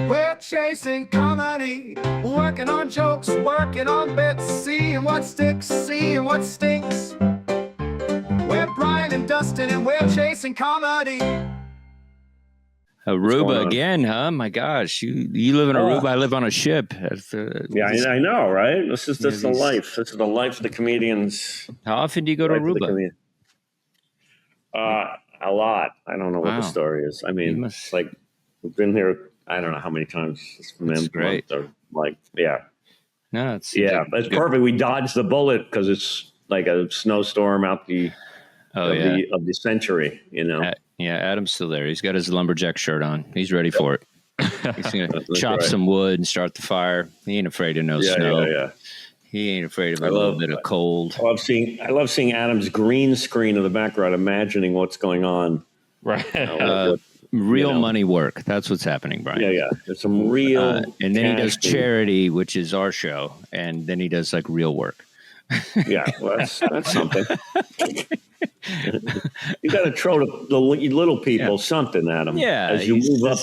We're chasing comedy, working on jokes, working on bits, seeing what sticks, seeing what stinks. We're Brian and Dustin, and we're chasing comedy. Aruba again, huh? My gosh, you live in Aruba. I live on a ship. I know, right? This is the life. This is the life of the comedians. How often do you go to Aruba? A lot. I don't know what the story is. I mean, it's like we've been here. I don't know how many times. That's great. Or like, yeah. No, it's it's perfect. We dodged the bullet because it's like a snowstorm out of the century. You know. Yeah, Adam's still there. He's got his lumberjack shirt on. He's ready for it. He's gonna chop some wood and start the fire. He ain't afraid of snow. Yeah. He ain't afraid of a little bit of cold. I love seeing Adam's green screen in the background, imagining what's going on. Right. Real money work. That's what's happening, Brian. Yeah. There's some real. And then he does charity, which is our show, and then he does like real work. Yeah, well, that's something. You got to throw the little people something at them. Yeah, as you move up,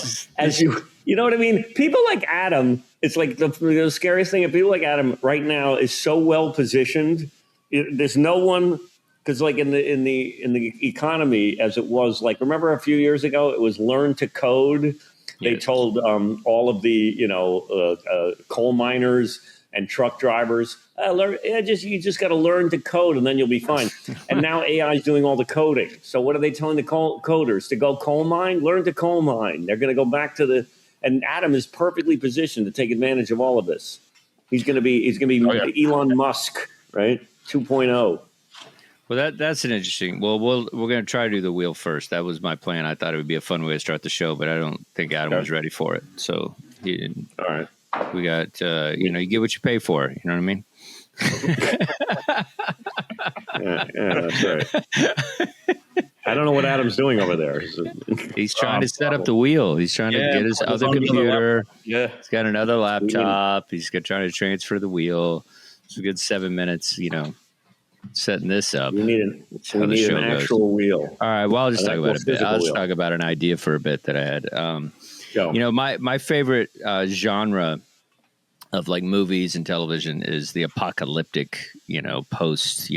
you know what I mean. People like Adam. It's like the scariest thing. People like Adam right now is so well positioned. There's no one because like in the economy as it was. Like remember a few years ago, it was learn to code. They told all of the coal miners and truck drivers, you just got to learn to code and then you'll be fine. And now AI is doing all the coding. So what are they telling the coders? To go coal mine? Learn to coal mine. They're going to go back to and Adam is perfectly positioned to take advantage of all of this. He's going to be Elon Musk, right? 2.0. Well, that's an interesting. Well, we're going to try to do the wheel first. That was my plan. I thought it would be a fun way to start the show, but I don't think Adam was ready for it. So he didn't. All right. We got, you get what you pay for. You know what I mean? yeah, that's right. I don't know what Adam's doing over there. He's trying to set up the wheel. He's trying to get his other computer. Yeah. He's got another laptop. He's trying to transfer the wheel. It's a good 7 minutes, setting this up. We need an actual wheel. All right. Well, I'll just talk about it a bit. I'll just talk about an idea for a bit that I had. My favorite genre of like movies and television is the apocalyptic, post,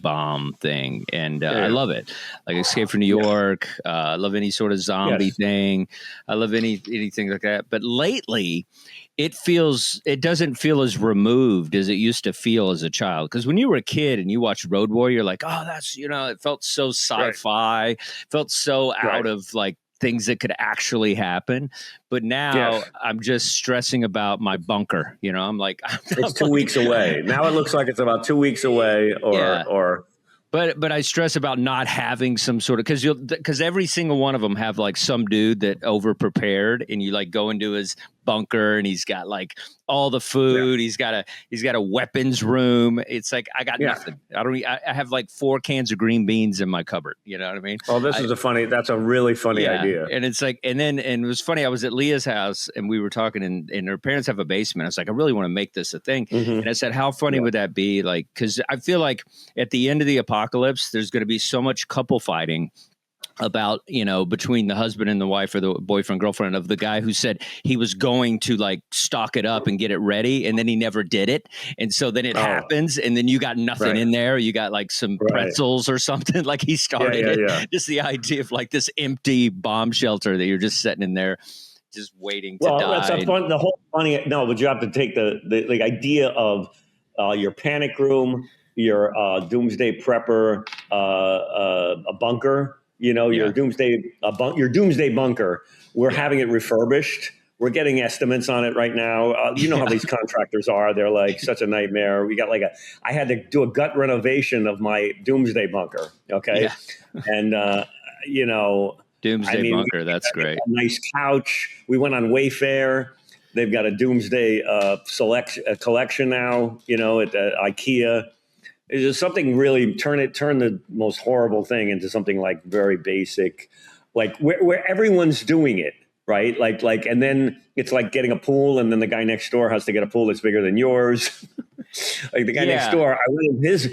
bomb thing. And I love it. Like Escape from New York. I love any sort of zombie thing. I love anything like that. But lately it doesn't feel as removed as it used to feel as a child. Because when you were a kid and you watched Road Warrior, you're like, oh, that's, it felt so sci-fi, felt so out of like things that could actually happen. But now I'm just stressing about my bunker. I'm like, it's 2 weeks away. Now it looks like it's about 2 weeks away or. But I stress about not having some sort of because every single one of them have like some dude that over prepared and you like go into his bunker and he's got like all the food. He's got a weapons room. It's like I got nothing. I have like 4 cans of green beans in my cupboard. You know what I mean? Oh, that's a really funny idea. And it's like and it was funny. I was at Leah's house and we were talking and her parents have a basement. I was like, I really want to make this a thing. Mm-hmm. And I said, how funny would that be? Like, because I feel like at the end of the apocalypse, there's going to be so much couple fighting about, between the husband and the wife or the boyfriend, girlfriend of the guy who said he was going to like stock it up and get it ready. And then he never did it. And so then it happens. And then you got nothing in there. You got like some pretzels or something like he started it. Just the idea of like this empty bomb shelter that you're just sitting in there, just waiting to die. That's the whole funny. No, but you have to take the idea of your panic room, your doomsday prepper, a bunker. Your doomsday bunker. We're having it refurbished. We're getting estimates on it right now. You know how these contractors are. They're like such a nightmare. We got I had to do a gut renovation of my doomsday bunker. Okay. Yeah. And, doomsday bunker. That's great. A nice couch. We went on Wayfair. They've got a doomsday collection now, at IKEA. It's just something really turn the most horrible thing into something like very basic, like where everyone's doing it, right? Like, and then it's like getting a pool, and then the guy next door has to get a pool that's bigger than yours. Like the guy next door, I went in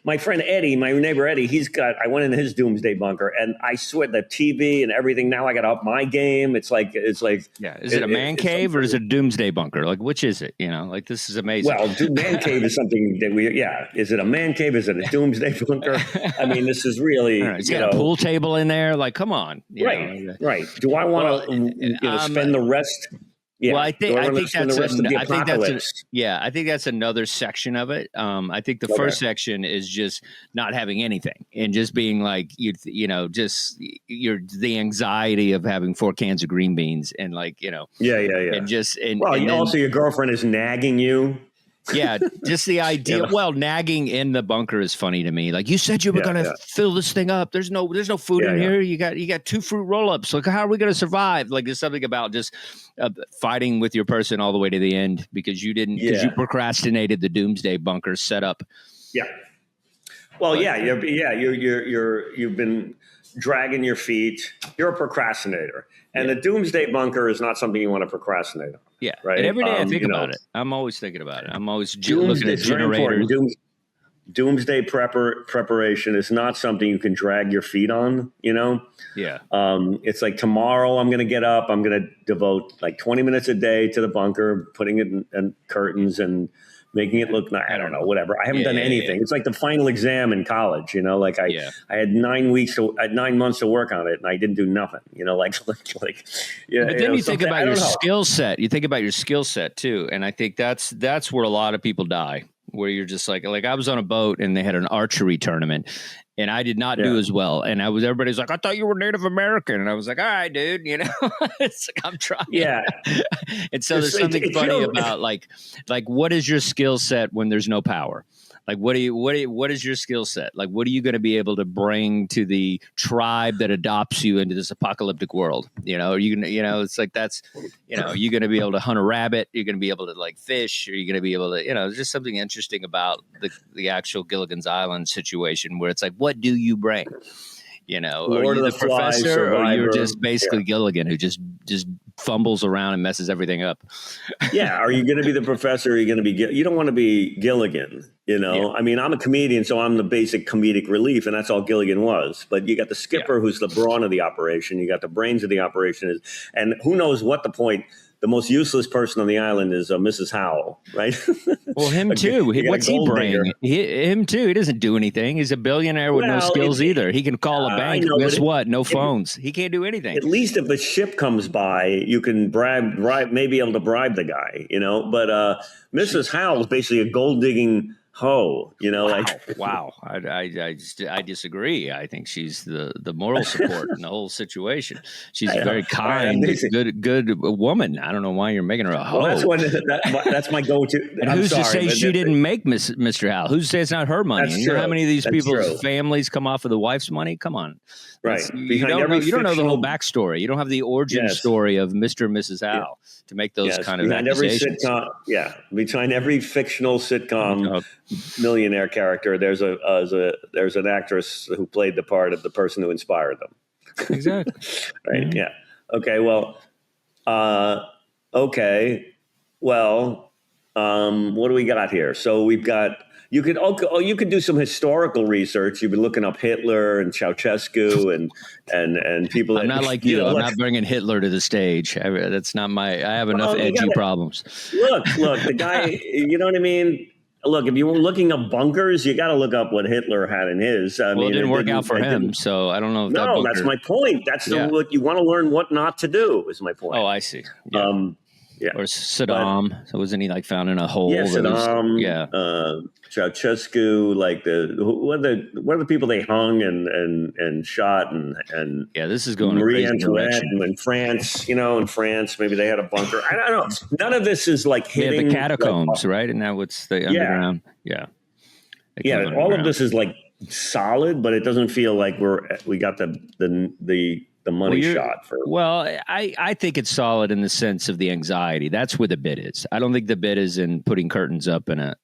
my friend Eddie, my neighbor Eddie, I went into his doomsday bunker, and I swear the TV and everything, now I got to up my game. It's like, is it a man cave or is it a doomsday bunker? Like, which is it? Like, this is amazing. Well, man cave is something that is it a man cave? Is it a doomsday bunker? I mean, this is really, it's got a pool table in there. Like, come on. Right. Do I want to spend the rest? Yeah. Well, I think that's another section of it. I think the first section is just not having anything and just being like, the anxiety of having 4 cans of green beans and like, and also your girlfriend is nagging you. Yeah, just the idea. Well, nagging in the bunker is funny to me. Like, you said you were going to fill this thing up. There's no food in here. You got 2 fruit roll-ups. Like, how are we going to survive? Like, there's something about just fighting with your person all the way to the end because you procrastinated the doomsday bunker setup. Yeah. Well, you've been dragging your feet. You're a procrastinator, and the doomsday bunker is not something you want to procrastinate on. Yeah, right. And every day I think about it. I'm always thinking about it. I'm always looking at generators. Doomsday preparation is not something you can drag your feet on. Yeah. It's like tomorrow I'm going to get up. I'm going to devote like 20 minutes a day to the bunker, putting it in curtains and making it look nice. I don't know, whatever. I haven't done anything. It's like the final exam in college, like I had 9 months to work on it and I didn't do nothing, But then you think about your skill set. You think about your skill set too. And I think that's where a lot of people die, where you're just like I was on a boat and they had an archery tournament and I did not do as well. And everybody's like, I thought you were Native American. And I was like, all right, dude, it's like, I'm trying. Yeah. And so there's something funny about like, what is your skill set when there's no power? Like, what is your skill set? Like, what are you going to be able to bring to the tribe that adopts you into this apocalyptic world? Are you going to, it's like, that's, are you going to be able to hunt a rabbit? You're going to be able to like fish? Are you going to be able to, there's just something interesting about the actual Gilligan's Island situation where it's like, what do you bring? Are you the professor or you're just basically Gilligan who just fumbles around and messes everything up? Yeah. Are you going to be the professor? Or are you going to be, you don't want to be Gilligan, I mean, I'm a comedian, so I'm the basic comedic relief, and that's all Gilligan was. But you got the skipper who's the brawn of the operation. You got the brains of the operation and who knows what the point. The most useless person on the island is Mrs. Howell, right? Well, him too. What's he bring? Him too. He doesn't do anything. He's a billionaire with no skills either. He can call a bank. Guess what? No phones. He can't do anything. At least if a ship comes by, you can maybe able to bribe the guy, But Mrs. Howell is basically a gold digging hoe, Wow. I disagree. I think she's the moral support in the whole situation. She's a very kind, good woman. I don't know why you're making her a hoe. Well, that's my go-to. And who's to say she didn't make Mr. Howell? Who's to say it's not her money? You know how many of these people's families come off of the wife's money? Come on. Right. You don't know the whole backstory. You don't have the origin story of Mr. and Mrs. Howell to make those kind of accusations. Behind every fictional sitcom millionaire character, there's an actress who played the part of the person who inspired them. Exactly. Right. Mm-hmm. Yeah. Okay. Well. Okay. Well. What do we got here? So we've got. You could do some historical research. You've been looking up Hitler and Ceausescu and people. I'm not like you. I'm not bringing Hitler to the stage. That's not my. I have enough edgy problems. Look, the guy. You know what I mean? Look, if you were looking up bunkers, you got to look up what Hitler had in his. It didn't work out for him, so I don't know. If that's my point. That's what you want to learn what not to do. Is my point. Oh, I see. Yeah. Or Saddam. So wasn't he like found in a hole? Yeah, Saddam. Ceausescu, like what are the people they hung and shot and this is going Marie Antoinette in France. In France maybe they had a bunker. I don't know. None of this is like hitting the catacombs, right? And now what's the underground? Yeah. All of this is like solid, but it doesn't feel like we got the money shot for. Well, I think it's solid in the sense of the anxiety. That's where the bit is. I don't think the bit is in putting curtains up in a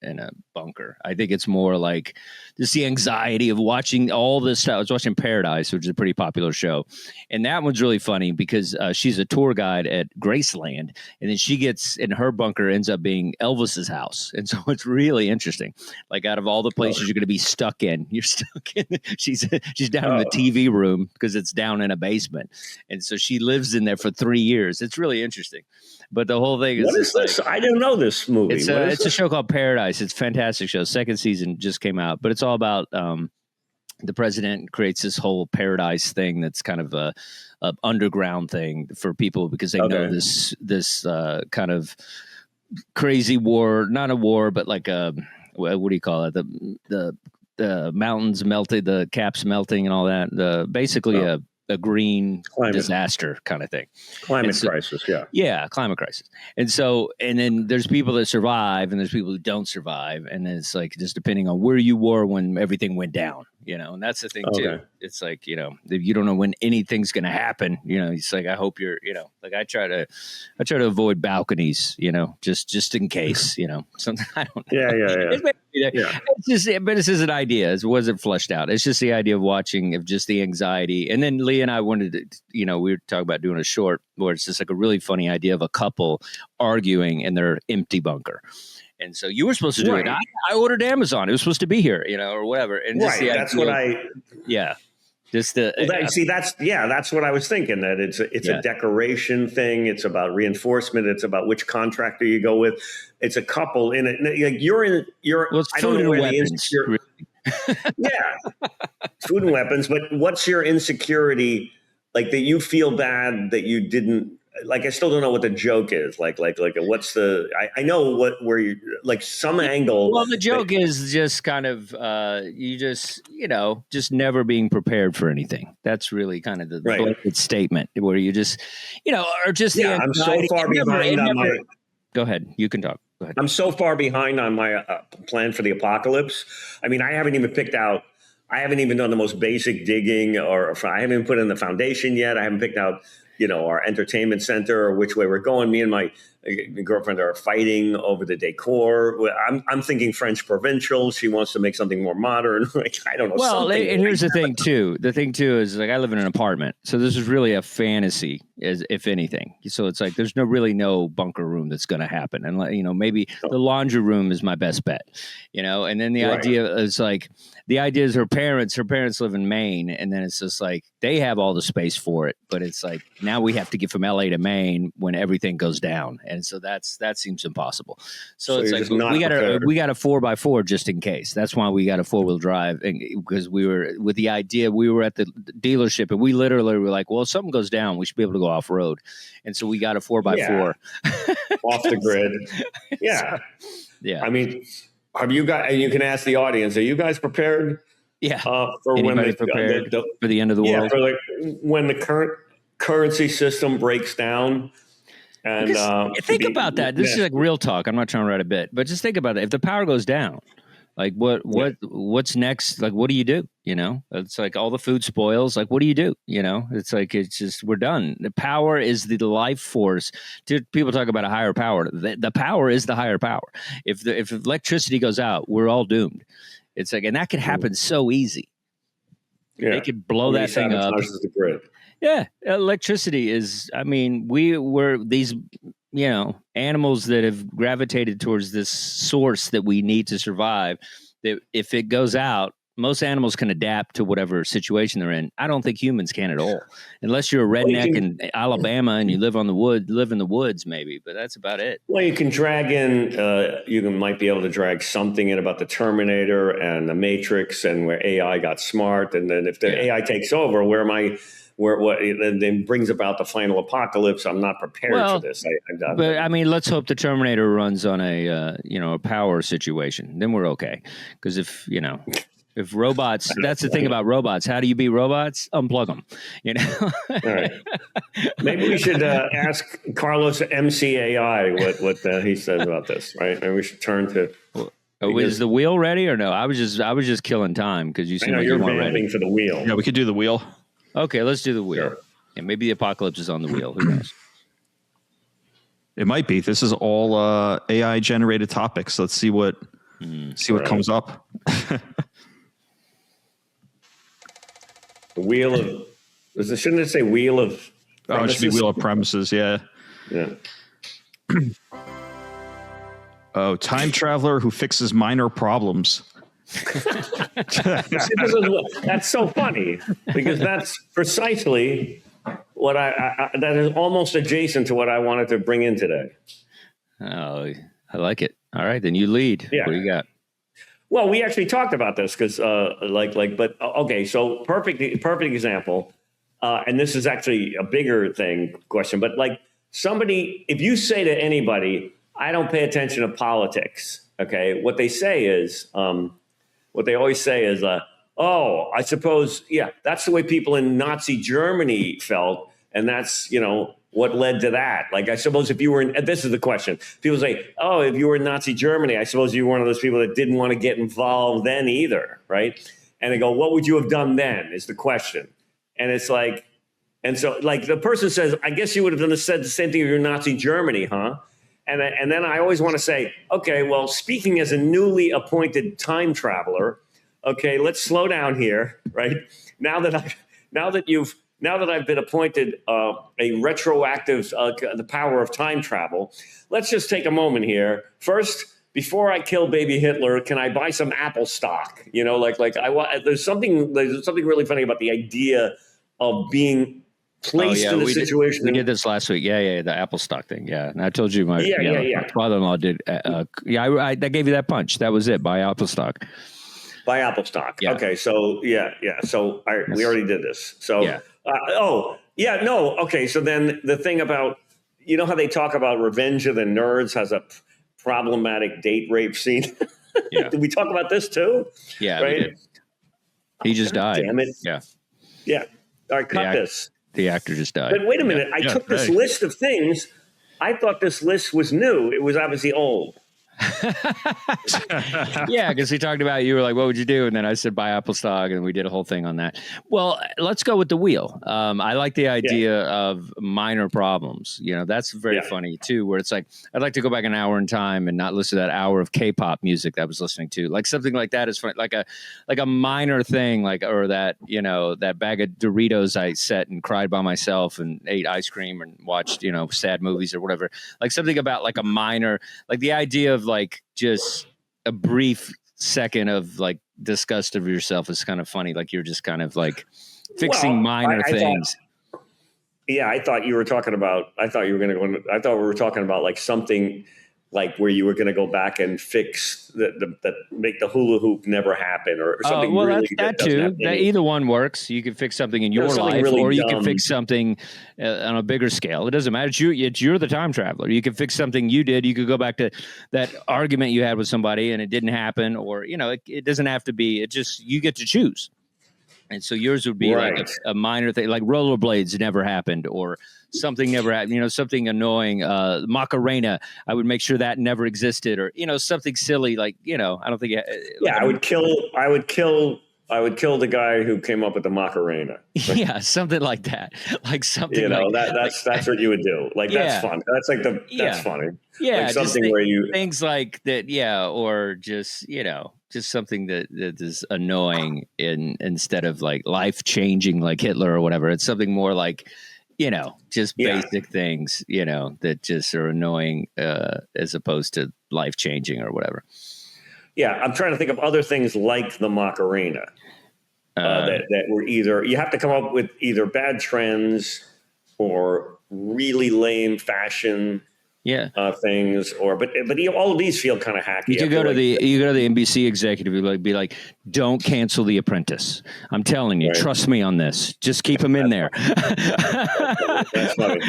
bunker. I think it's more like just the anxiety of watching all this stuff. I was watching Paradise, which is a pretty popular show, and that one's really funny because she's a tour guide at Graceland, and then she gets in her bunker ends up being Elvis's house, and so it's really interesting. Like out of all the places you're going to be stuck in, you're stuck in. She's down in the TV room because it's down in a basement. And so she lives in there for 3 years. It's really interesting. But the whole thing is... What is this? I didn't know this movie. It's a show called Paradise. It's a fantastic show. Second season just came out. But it's all about the president creates this whole paradise thing that's kind of a underground thing for people because they know this kind of crazy war. Not a war, but like a... What do you call it? The mountains melted, the caps melting and all that. Basically a green disaster kind of thing. Climate crisis, yeah. Yeah, climate crisis. And then there's people that survive and there's people who don't survive. And it's like just depending on where you were when everything went down, and that's the thing too. It's like, you don't know when anything's going to happen. It's like, I hope you're, like I try to avoid balconies, just in case, something I don't know. Yeah. It's just, but it's just an idea. It wasn't fleshed out. It's just the idea of watching, of just the anxiety. And then Lee and I wanted to, we were talking about doing a short where it's just like a really funny idea of a couple arguing in their empty bunker. And so you were supposed to do it. I ordered Amazon. It was supposed to be here, or whatever. And just that's what just the that's what I was thinking. That it's a decoration thing. It's about reinforcement. It's about which contractor you go with. It's a couple in it. Like you're. Well, it's food and weapons. Food and weapons. But what's your insecurity? Like that you feel bad that you didn't. Like I still don't know what the joke is. Like what's the? I know where you like some angle. Well, the joke is just kind of you just never being prepared for anything. That's really kind of the blanket statement where you just or just the. I'm so far behind on my. Go ahead. You can talk. Go ahead. I'm so far behind on my plan for the apocalypse. I mean, I haven't even picked out. I haven't even done the most basic digging, or I haven't put in the foundation yet. I haven't picked out. Our entertainment center or which way we're going. Me and my girlfriend are fighting over the decor. I'm thinking French provincial. She wants to make something more modern. Like, I don't know. Well, and here's the thing too. The thing too is like I live in an apartment. So this is really a fantasy if anything. So it's like there's no bunker room that's going to happen. And maybe the laundry room is my best bet, and then the idea is like, the idea is her parents live in Maine. And then it's just like, they have all the space for it, but it's like, now we have to get from LA to Maine when everything goes down. And so that seems impossible. So it's like, we got a 4x4 just in case. That's why we got a 4-wheel drive, because we were with the idea, we were at the dealership and we literally were like, well, if something goes down, we should be able to go off road. And so we got a 4x4 off the grid. Yeah. Yeah. I mean, have you guys, and you can ask the audience, are you guys prepared? Yeah. For anybody prepared for the end of the world? For like when the current currency system breaks down. And think about that. This is like real talk. I'm not trying to write a bit, but just think about it. If the power goes down, like what's next? Like, what do you do? It's like all the food spoils. Like, what do you do? It's like, it's just, we're done. The power is the life force. People talk about a higher power. The power is the higher power. If electricity goes out, we're all doomed. It's like, and that could happen so easy. Yeah. They could blow that thing up. The grid. Yeah. Electricity is, I mean, we were these, animals that have gravitated towards this source that we need to survive. That if it goes out, most animals can adapt to whatever situation they're in. I don't think humans can at all, unless you're a redneck in Alabama and you live in the woods, maybe. But that's about it. Well, you can drag in. Might be able to drag something in about the Terminator and the Matrix, and where AI got smart. And then if the AI takes over, what then brings about the final apocalypse. I'm not prepared for this. But I mean, let's hope the Terminator runs on a power situation. Then we're okay. Because if robots, that's the thing about robots. How do you beat robots? Unplug them. All right. Maybe we should ask Carlos MCAI what he says about this. Right. Maybe we should turn to. Is the wheel ready or no? I was just killing time because you seem like you're you weren't ready for the wheel. Yeah, we could do the wheel. Okay, let's do the wheel. Sure. Yeah, maybe the apocalypse is on the wheel. Who knows? It might be. This is all AI generated topics. Let's see what comes up. The wheel of shouldn't it say wheel of premises? Oh, it should be wheel of premises, yeah. Yeah. Oh, time traveler who fixes minor problems. That's so funny because that's precisely what that is almost adjacent to what I wanted to bring in today. Oh, I like it. All right, then you lead. Yeah. What do you got? Well, we actually talked about this because, but okay. So perfect example, and this is actually a bigger question. But like somebody, if you say to anybody, "I don't pay attention to politics," okay, what they say is, what they always say is, "Oh, I suppose, yeah, that's the way people in Nazi Germany felt, and that's what led to that. Like, I suppose if you were in, this is the question. People say, oh, if you were in Nazi Germany, I suppose you were one of those people that didn't want to get involved then either, right? And they go, what would you have done then is the question. And it's like, and so like the person says, I guess you would have said the same thing if you were in Nazi Germany, huh? And then I always want to say, okay, well, speaking as a newly appointed time traveler, okay, let's slow down here, right? Now that I've been appointed a retroactive, the power of time travel, let's just take a moment here. First, before I kill baby Hitler, can I buy some Apple stock? There's something really funny about the idea of being placed in a situation. We did this last week. Yeah, the Apple stock thing. Yeah, and I told you my father-in-law did. I gave you that punch. That was it. Buy Apple stock. Buy Apple stock. Yeah. Okay, so so we already did this. So. Yeah. Okay. So then the thing about, how they talk about Revenge of the Nerds has a problematic date rape scene. Yeah. Did we talk about this too? Yeah. Right. We did. He just died. Damn it. Yeah. Yeah. All right. Cut this. The actor just died. But wait a minute. I took this list of things. I thought this list was new. It was obviously old. Yeah, because he talked about, you were like, what would you do? And then I said, buy Apple stock, and we did a whole thing on that. Well, let's go with the wheel. I like the idea of minor problems. That's very funny too, where it's like, I'd like to go back an hour in time and not listen to that hour of K-pop music that I was listening to. Like something like that is funny, like a minor thing, or that, that bag of Doritos I set and cried by myself and ate ice cream and watched, sad movies or whatever. Like something about like a minor, like the idea of like just a brief second of like disgust of yourself is kind of funny. Like you're just kind of like fixing minor things. I thought you were talking about, I thought we were talking about like something like where you were going to go back and fix make the hula hoop never happen or something. Well, really that too. Either one works. You can fix something in your life, really or you can fix something on a bigger scale. It doesn't matter. You're the time traveler. You can fix something you did. You could go back to that argument you had with somebody and it didn't happen, or it doesn't have to be. It just, you get to choose. And so yours would be like a minor thing, like rollerblades never happened, or something never happened, something annoying. Macarena, I would make sure that never existed, or, something silly, like, I don't think. I would kill the guy who came up with the Macarena. Yeah, something like that. Like something that's what you would do. Like, that's fun. That's like that's funny. Yeah. Like something where you. Things like that. Yeah. Or just, just something that is annoying instead of like life changing, like Hitler or whatever. It's something more like, just basic things, that just are annoying as opposed to life changing or whatever. Yeah, I'm trying to think of other things like the Macarena that were either, you have to come up with either bad trends or really lame fashion things, but all of these feel kind of hacky. You could go to the NBC executive and be like, don't cancel The Apprentice. I'm telling you, trust me on this. Just keep him in there. That's funny.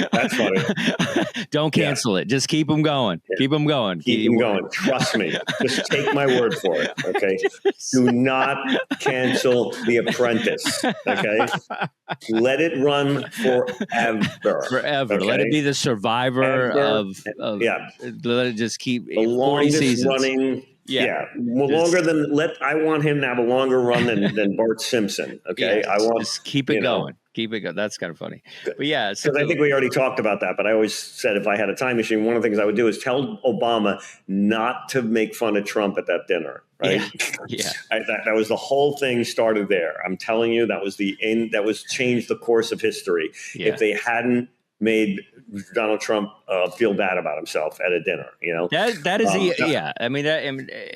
Don't cancel it. Just keep him going. Yeah. Keep him going. Keep him going. Trust me. Just take my word for it. Okay. Do not cancel The Apprentice. Okay. Let it run forever. Forever. Okay? Let it be the Survivor of let it just keep the longest running Longer than I want him to have a longer run than Bart Simpson. Okay, I want just keep it going. Keep it going. That's kind of funny. But yeah, because I think we already talked about that. But I always said if I had a time machine, one of the things I would do is tell Obama not to make fun of Trump at that dinner. Right? Yeah. That was the whole thing started there. I'm telling you, that was the end. That was changed the course of history. Yeah. If they hadn't made Donald Trump feel bad about himself at a dinner, that is I mean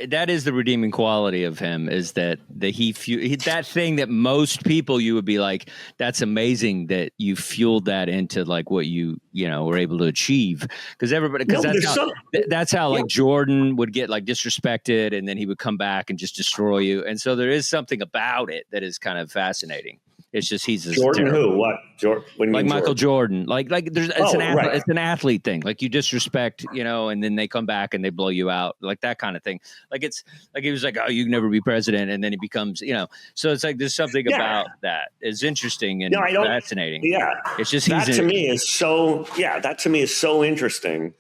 that is the redeeming quality of him, is that that thing that most people, you would be like, that's amazing that you fueled that into like what you were able to achieve, because that's how like Jordan would get like disrespected and then he would come back and just destroy you, and so there is something about it that is kind of fascinating. It's just he's Jordan who? What? Jordan? What do you like mean Michael Jordan. Like there's it's an athlete thing. Like you disrespect, and then they come back and they blow you out. Like that kind of thing. Like it's like he was like, oh, you can never be president, and then he becomes, So it's like there's something about that is interesting and fascinating. Yeah. It's just that to me is so interesting.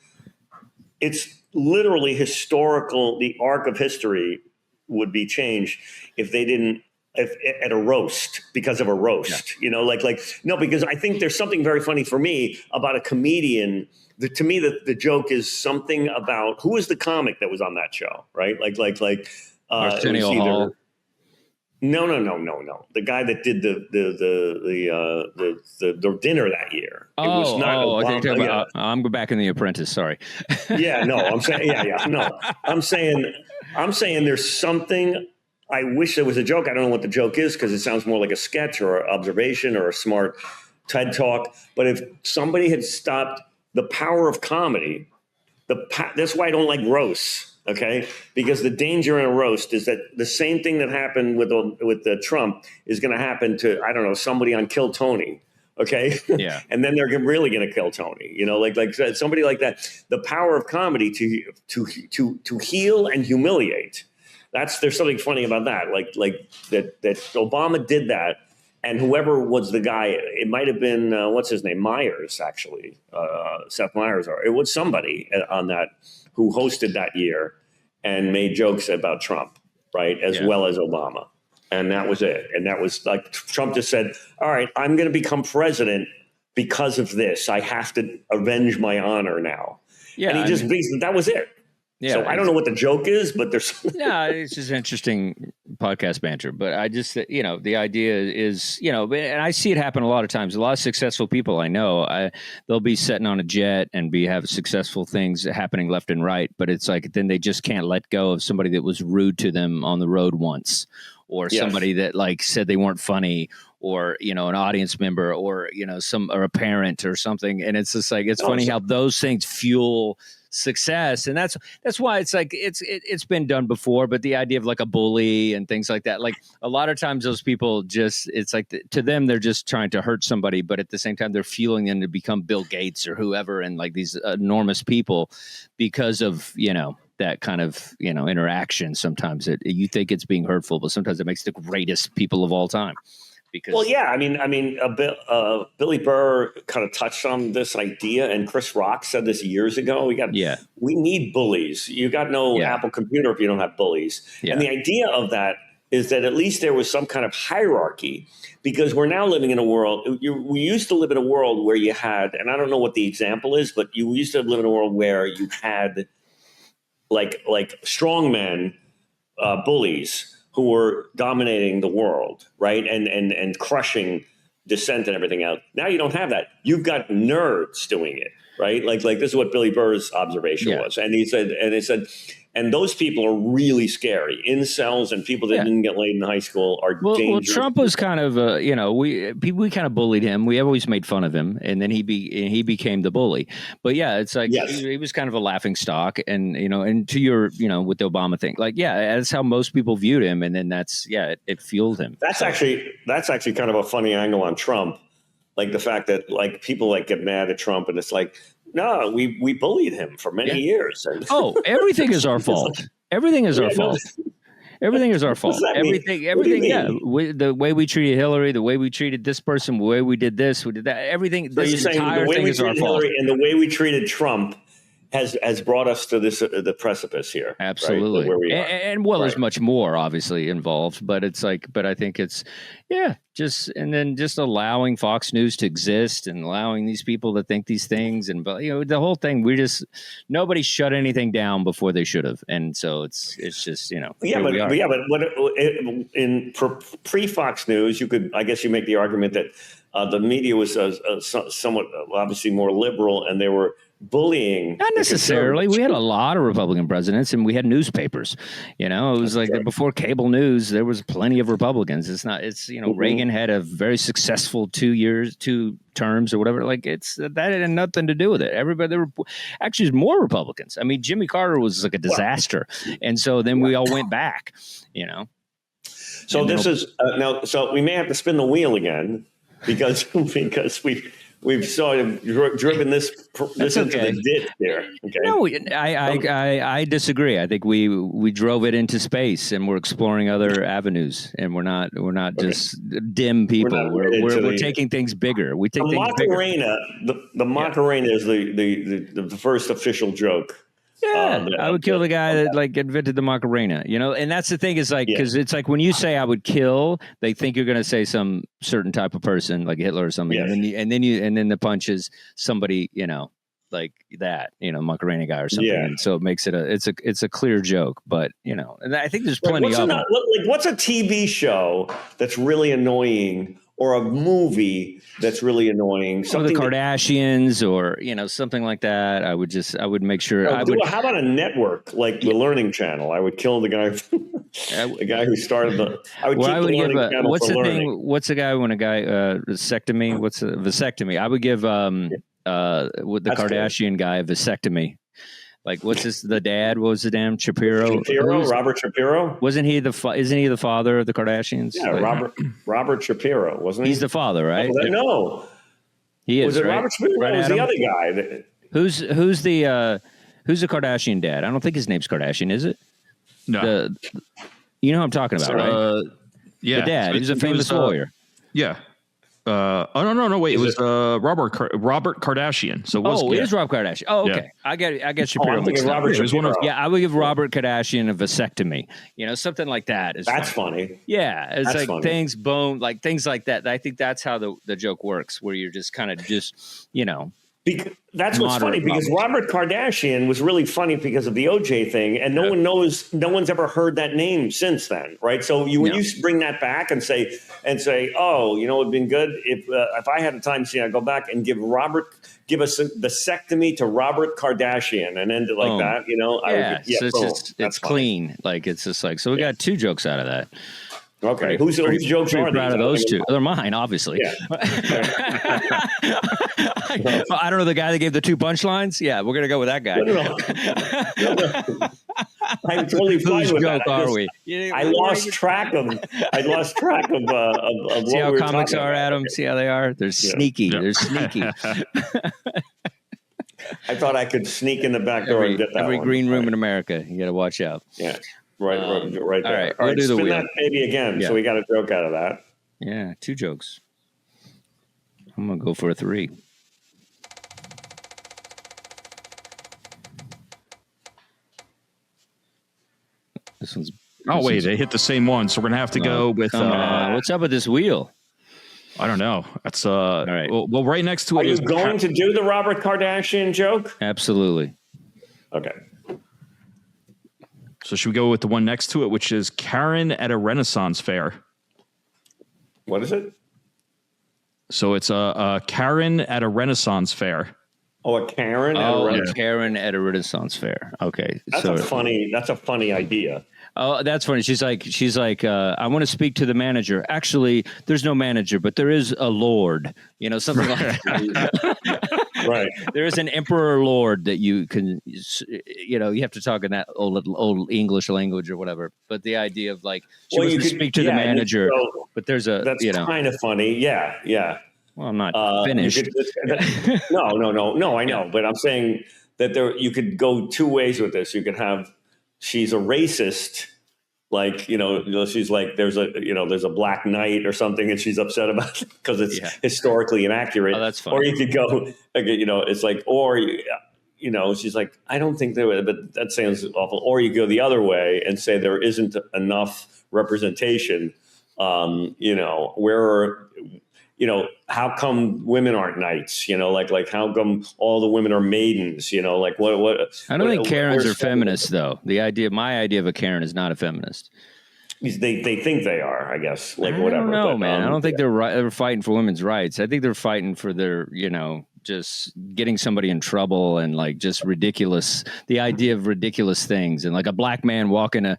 It's literally historical. The arc of history would be changed if they didn't. At a roast, because of a roast, no, because I think there's something very funny for me about a comedian. To me, the joke is something about who was the comic that was on that show, right? Arsenio Hall. No. The guy that did the dinner that year. It was not Obama. I think I'm back in The Apprentice. Sorry. I'm saying, no, I'm saying there's something. I wish there was a joke. I don't know what the joke is because it sounds more like a sketch or an observation or a smart TED talk. But if somebody had stopped the power of comedy, that's why I don't like roasts. Okay, because the danger in a roast is that the same thing that happened with the Trump is going to happen to, I don't know, somebody on Kill Tony. Okay, yeah, and then they're really going to kill Tony. Like somebody like that. The power of comedy to heal and humiliate. There's something funny about that. Like that Obama did that, and whoever was the guy, it might have been what's his name, Myers, actually, Seth Meyers, or it was somebody on that who hosted that year and made jokes about Trump, right, as well as Obama, and that was it. And that was like Trump just said, "All right, I'm going to become president because of this. I have to avenge my honor now." Yeah, and that was it. Yeah, so I don't know what the joke is, but there's it's just interesting podcast banter. But I just, the idea is, and I see it happen a lot of times. A lot of successful people I know, they'll be sitting on a jet and have successful things happening left and right. But it's like then they just can't let go of somebody that was rude to them on the road once, or somebody that like said they weren't funny, or an audience member, or or a parent or something. And it's just like it's funny how those things fuel success, and that's why it's like it's been done before. But the idea of like a bully and things like that, like a lot of times those people just, it's like to them they're just trying to hurt somebody, but at the same time they're fueling them to become Bill Gates or whoever, and like these enormous people because of that kind of interaction. Sometimes you think it's being hurtful, but sometimes it makes the greatest people of all time. Well, yeah, I mean, Billy Burr kind of touched on this idea, and Chris Rock said this years ago. We need bullies. You got no Apple computer if you don't have bullies. Yeah. And the idea of that is that at least there was some kind of hierarchy, because we're now living in a world. We used to live in a world where you had, and I don't know what the example is, but you used to live in a world where you had like strongmen, bullies, who were dominating the world, right? And crushing dissent and everything else. Now you don't have that. You've got nerds doing it, right? Like this is what Billy Burr's observation was. And he said, and those people are really scary. Incels and people that didn't get laid in high school are dangerous. Well, Trump was kind of, we kind of bullied him. We always made fun of him, and then he became the bully. But yeah, it's like he was kind of a laughing stock, and and to your, with the Obama thing, like that's how most people viewed him, and then it fueled him. That's actually kind of a funny angle on Trump, like the fact that like people like get mad at Trump, and it's like, no, we bullied him for many years. Everything is our fault. Everything is our fault. Everything is our fault. Everything. The way we treated Hillary, the way we treated this person, the way we did this, we did that. Everything. The entire thing is our fault. And the way we treated Trump has brought us to this the precipice here. Absolutely, right? Where we are. And there's much more obviously involved, but it's like, but I think it's just allowing Fox News to exist and allowing these people to think these things, and the whole thing. Nobody shut anything down before they should have, and so it's just but in pre Fox News, I guess you make the argument that the media was somewhat obviously more liberal, and they were bullying. Not necessarily. We had a lot of Republican presidents, and we had newspapers. It was like before cable news, there was plenty of Republicans. Reagan had a very successful 2 terms or whatever. Like that had nothing to do with it. There were actually more Republicans. I mean, Jimmy Carter was like a disaster, and so then we all went back. So this is now. So we may have to spin the wheel again because we've sort of driven this into the ditch here. Okay. No, I disagree. I think we drove it into space, and we're exploring other avenues, and we're not just dim people. We're taking things bigger. We take the things Macarena. bigger. The Macarena is the first official joke. Yeah, I would kill the guy that invented the Macarena, and that's the thing is because it's like when you say I would kill, they think you're going to say some certain type of person like Hitler or something, and then the punch is somebody, like that, Macarena guy or something. Yeah. And so it makes it it's a clear joke, but and I think there's plenty of them. What's a TV show that's really annoying? Or a movie that's really annoying. Something the Kardashians, or something like that. I would make sure. How about a network like the Learning Channel? I would kill the guy, the guy who started the. I would keep the Learning Channel what's for the learning. thing? What's the guy when a guy vasectomy? What's a vasectomy? I would give with the that's Kardashian good. Guy a vasectomy. Like what's the dad? What was the damn Shapiro? Robert Shapiro? Isn't he the father of the Kardashians? Yeah, Robert Shapiro, wasn't he? He's the father, right? No. He is. Was it right? Robert Shapiro? Right, was the other guy? Who's the Kardashian dad? I don't think his name's Kardashian, is it? No. You know who I'm talking about, right? Yeah. The dad. He's a famous lawyer. Yeah. No. Wait, it was Robert Kardashian. So it is Rob Kardashian. Oh, okay. Yeah. I get Shapiro mixed up. I would give Robert Kardashian a vasectomy. Something like that. That's funny. Yeah, it's that's like funny. things things like that. I think that's how the joke works, where you're just kind of that's what's funny because Robert Kardashian was really funny because of the OJ thing, and no one's ever heard that name since then, right? So when you bring that back and say, oh, it'd been good if I had a time machine, I'd go back and give a vasectomy to Robert Kardashian and end it like that, it's clean, like it's just like so. We got 2 jokes out of that. Okay, whose jokes are proud of those 2? They're mine, obviously. Yeah. I don't know the guy that gave the 2 punchlines. Yeah, we're gonna go with that guy. No. I'm totally fine with joke that. Are we? I lost track of. See how comics are, Adam. See how they are. They're sneaky. Yeah. They're sneaky. I thought I could sneak in the back door and get that. Every green room in America, you got to watch out. Yeah. Right there. All right, spin that baby again. Yeah. So we got a joke out of that. Yeah, 2 jokes. I'm gonna go for a 3. This one's. They hit the same one, so we're gonna have to go with. What's up with this wheel? I don't know. That's all right. Well, right next to it. Are you going to do the Robert Kardashian joke? Absolutely. Okay. So should we go with the one next to it, which is Karen at a Renaissance fair? What is it? So it's a Karen at a Renaissance fair. Oh, a Karen. Karen at a Renaissance fair. Okay, that's a funny idea. Oh, that's funny. She's like, I want to speak to the manager. Actually, there's no manager, but there is a lord. Something like that. Right. There is an emperor lord that you can, you have to talk in that old English language or whatever. But the idea of she wants to speak to the manager, but there's that's kind of funny. Yeah. Well, I'm not finished. No. I know, but I'm saying that you could go 2 ways with this. You could have she's a racist. She's like, there's a black knight or something, and she's upset about it because it's historically inaccurate. Oh, that's funny. Or you could go, it's like, or she's like, I don't think there would, but that sounds awful. Or you go the other way and say there isn't enough representation. How come women aren't knights? Like how come all the women are maidens? Like what? I don't think Karens are feminists, though. My idea of a Karen is not a feminist. They think they are, I guess. Like whatever. I don't know, man. I don't think yeah. they're fighting for women's rights. I think they're fighting for their, just getting somebody in trouble and like just the idea of ridiculous things. And like a black man walking a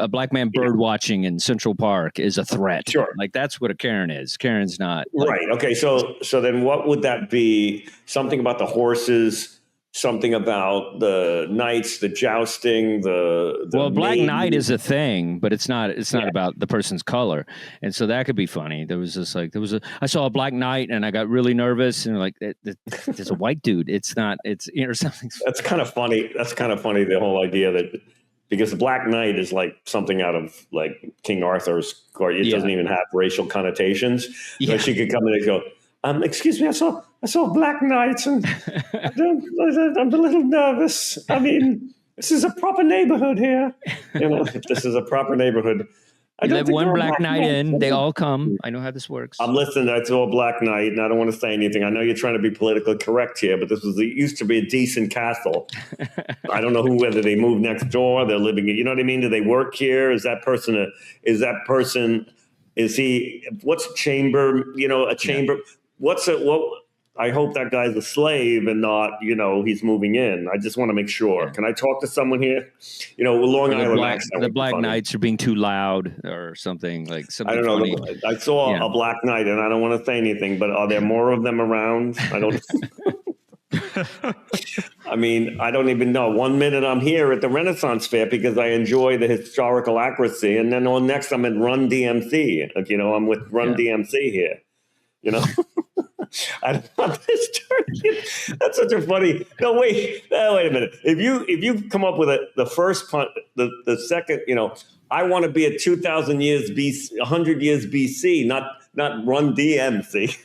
black man bird watching in Central Park is a threat. Sure. Like that's what a Karen is. Karen's not. Right. Okay. So then what would that be? Something about the horses, something about the knights, the jousting, the Black Knight is a thing, but it's not about the person's color. And so that could be funny. I saw a Black Knight and I got really nervous and like, there's a white dude. It's not, it's, or something. That's kind of funny. The whole idea that, because the Black Knight is like something out of like King Arthur's court. It doesn't even have racial connotations. Yeah. So she could come in and go, excuse me, I saw Black Knight and I'm a little nervous. I mean, this is a proper neighborhood here. If this is a proper neighborhood. You let one Black Knight in, they all come. I know how this works. I'm listening. I saw a Black Knight, and I don't want to say anything. I know you're trying to be politically correct here, but this used to be a decent castle. I don't know whether they moved next door, they're living. You know what I mean? Do they work here? Is that person? Is he? What's chamber? A chamber. Yeah. I hope that guy's a slave and not, he's moving in. I just want to make sure. Yeah. Can I talk to someone here? Long Island. The Black Knights are being too loud or something like something. I don't know. Funny. I saw a Black Knight and I don't want to say anything, but are there more of them around? I don't. I mean, I don't even know. 1 minute I'm here at the Renaissance Fair because I enjoy the historical accuracy, and then next I'm at Run DMC. I'm with Run DMC here. I don't want this turkey. That's such a funny. No, wait a minute. If you come up with the first punt, the second, I want to be at 2,000 years BC, 100 years BC, not Run DMC.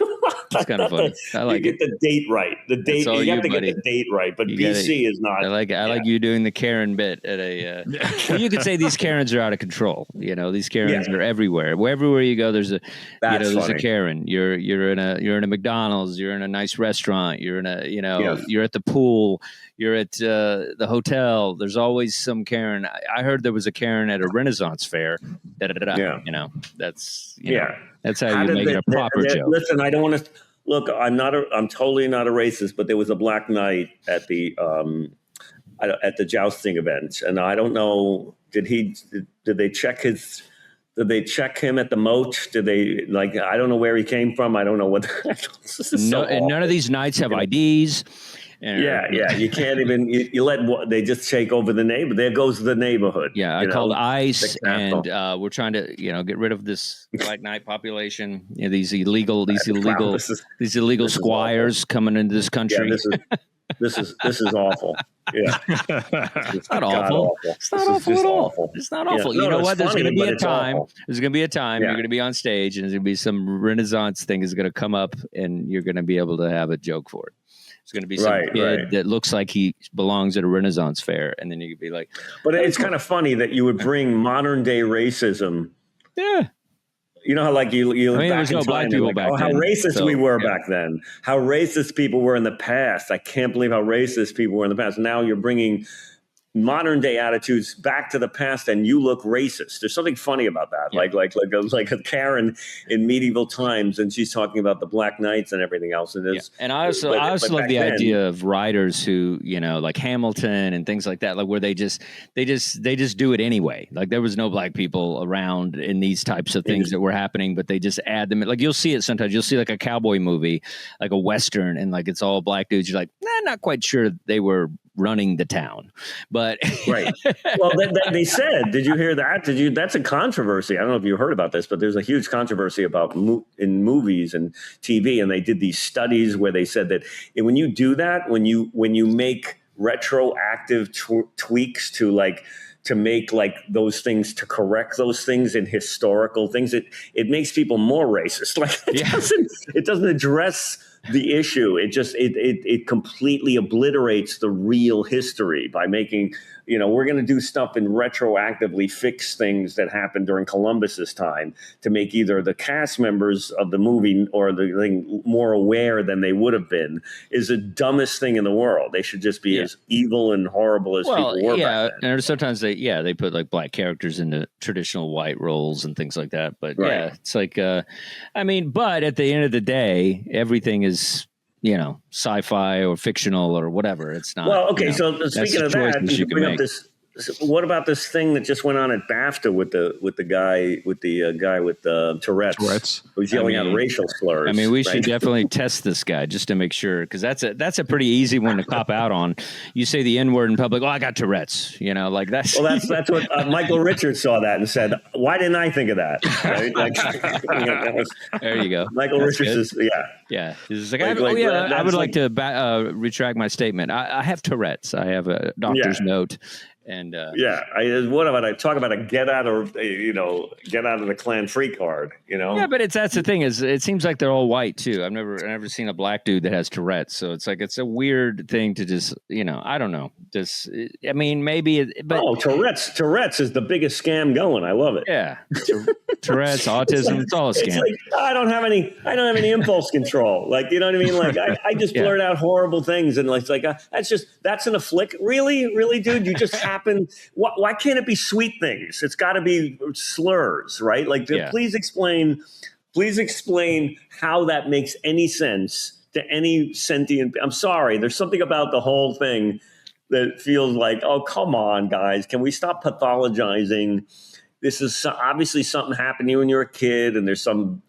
That's kind of funny. I like you get the date right. The date you have to get the date right, but BC is not. I like you doing the Karen bit at a. Well, you could say these Karens are out of control. These Karens are everywhere. Everywhere you go, there's a a Karen. You're in a McDonald's. You're in a nice restaurant. You're in you're at the pool. You're at the hotel. There's always some Karen. I heard there was a Karen at a Renaissance fair. Yeah. That's that's how you make it a proper joke. Listen, I don't want to look. I'm totally not a racist, but there was a Black Knight at the jousting event, and I don't know. Did they check his? Did they check him at the moat? Did they I don't know where he came from. I don't know what. And none of these knights have IDs. You can't even you let they just take over the neighbor. There goes the neighborhood. Yeah, I called ICE, and we're trying to get rid of this Black Knight population. These illegal squires coming into this country. Yeah, this is awful. Yeah, it's not awful. It's not awful at all. It's not awful. You know what? There's going to be a time. There's going to be a time you're going to be on stage, and there's going to be some Renaissance thing is going to come up, and you're going to be able to have a joke for it. It's going to be some kid that looks like he belongs at a Renaissance fair, and then you could be like. But it's kind of funny that you would bring modern day racism. Yeah. You know how you there's no black people back then. How racist we were back then. How racist people were in the past. I can't believe how racist people were in the past. Now you're bringing modern day attitudes back to the past, and you look racist. There's something funny about that. Yeah. Like a Karen in medieval times, and she's talking about the Black Knights and everything else. And and I also love the idea of writers who like Hamilton and things like that, like where they just do it anyway. Like there was no black people around in these types of things that were happening, but they just add them. Like you'll see it sometimes. You'll see like a cowboy movie, like a Western, and like it's all black dudes. You're like, not quite sure they were running the town, but right. Well, they said, did you hear that? That's a controversy. I don't know if you heard about this, but there's a huge controversy about in movies and TV. And they did these studies where they said that when you do that, when you make retroactive tweaks to make like those things, to correct those things in historical things, it makes people more racist. Like it doesn't address the issue. It completely obliterates the real history by making, we're going to do stuff and retroactively fix things that happened during Columbus's time to make either the cast members of the movie or the thing more aware than they would have been is the dumbest thing in the world. They should just be as evil and horrible as people were back then. And sometimes they put like black characters into traditional white roles and things like that. But it's like, but at the end of the day, everything is, sci-fi or fictional or whatever. It's not. Well, okay. So speaking of that, you bring up this. What about this thing that just went on at BAFTA with the guy with Tourette's who's yelling out racial slurs? I mean, we should definitely test this guy just to make sure, because that's a pretty easy one to cop out on. You say the N-word in public, I got Tourette's. That's that's what Michael Richards saw that and said, why didn't I think of that? Right? There you go. Michael Richards is He's like, I would like to retract my statement. I have Tourette's. I have a doctor's note. And what about I talk about a get out of the Klan free card? Yeah, but that's the thing is it seems like they're all white too. I've never seen a black dude that has Tourette's, so it's like it's a weird thing to just I don't know. Maybe Tourette's is the biggest scam going. I love it. Yeah, Tourette's, autism, it's all a scam. It's like, I don't have any impulse control. Like you know what I mean? Like I just blurt out horrible things and it's like that's an afflict. Really, dude, you just happen. Why can't it be sweet things? It's got to be slurs, right? Like, please explain how that makes any sense to any sentient. I'm sorry, there's something about the whole thing that feels like, oh, come on, guys, can we stop pathologizing? This is obviously something happened to you when you were a kid, and there's some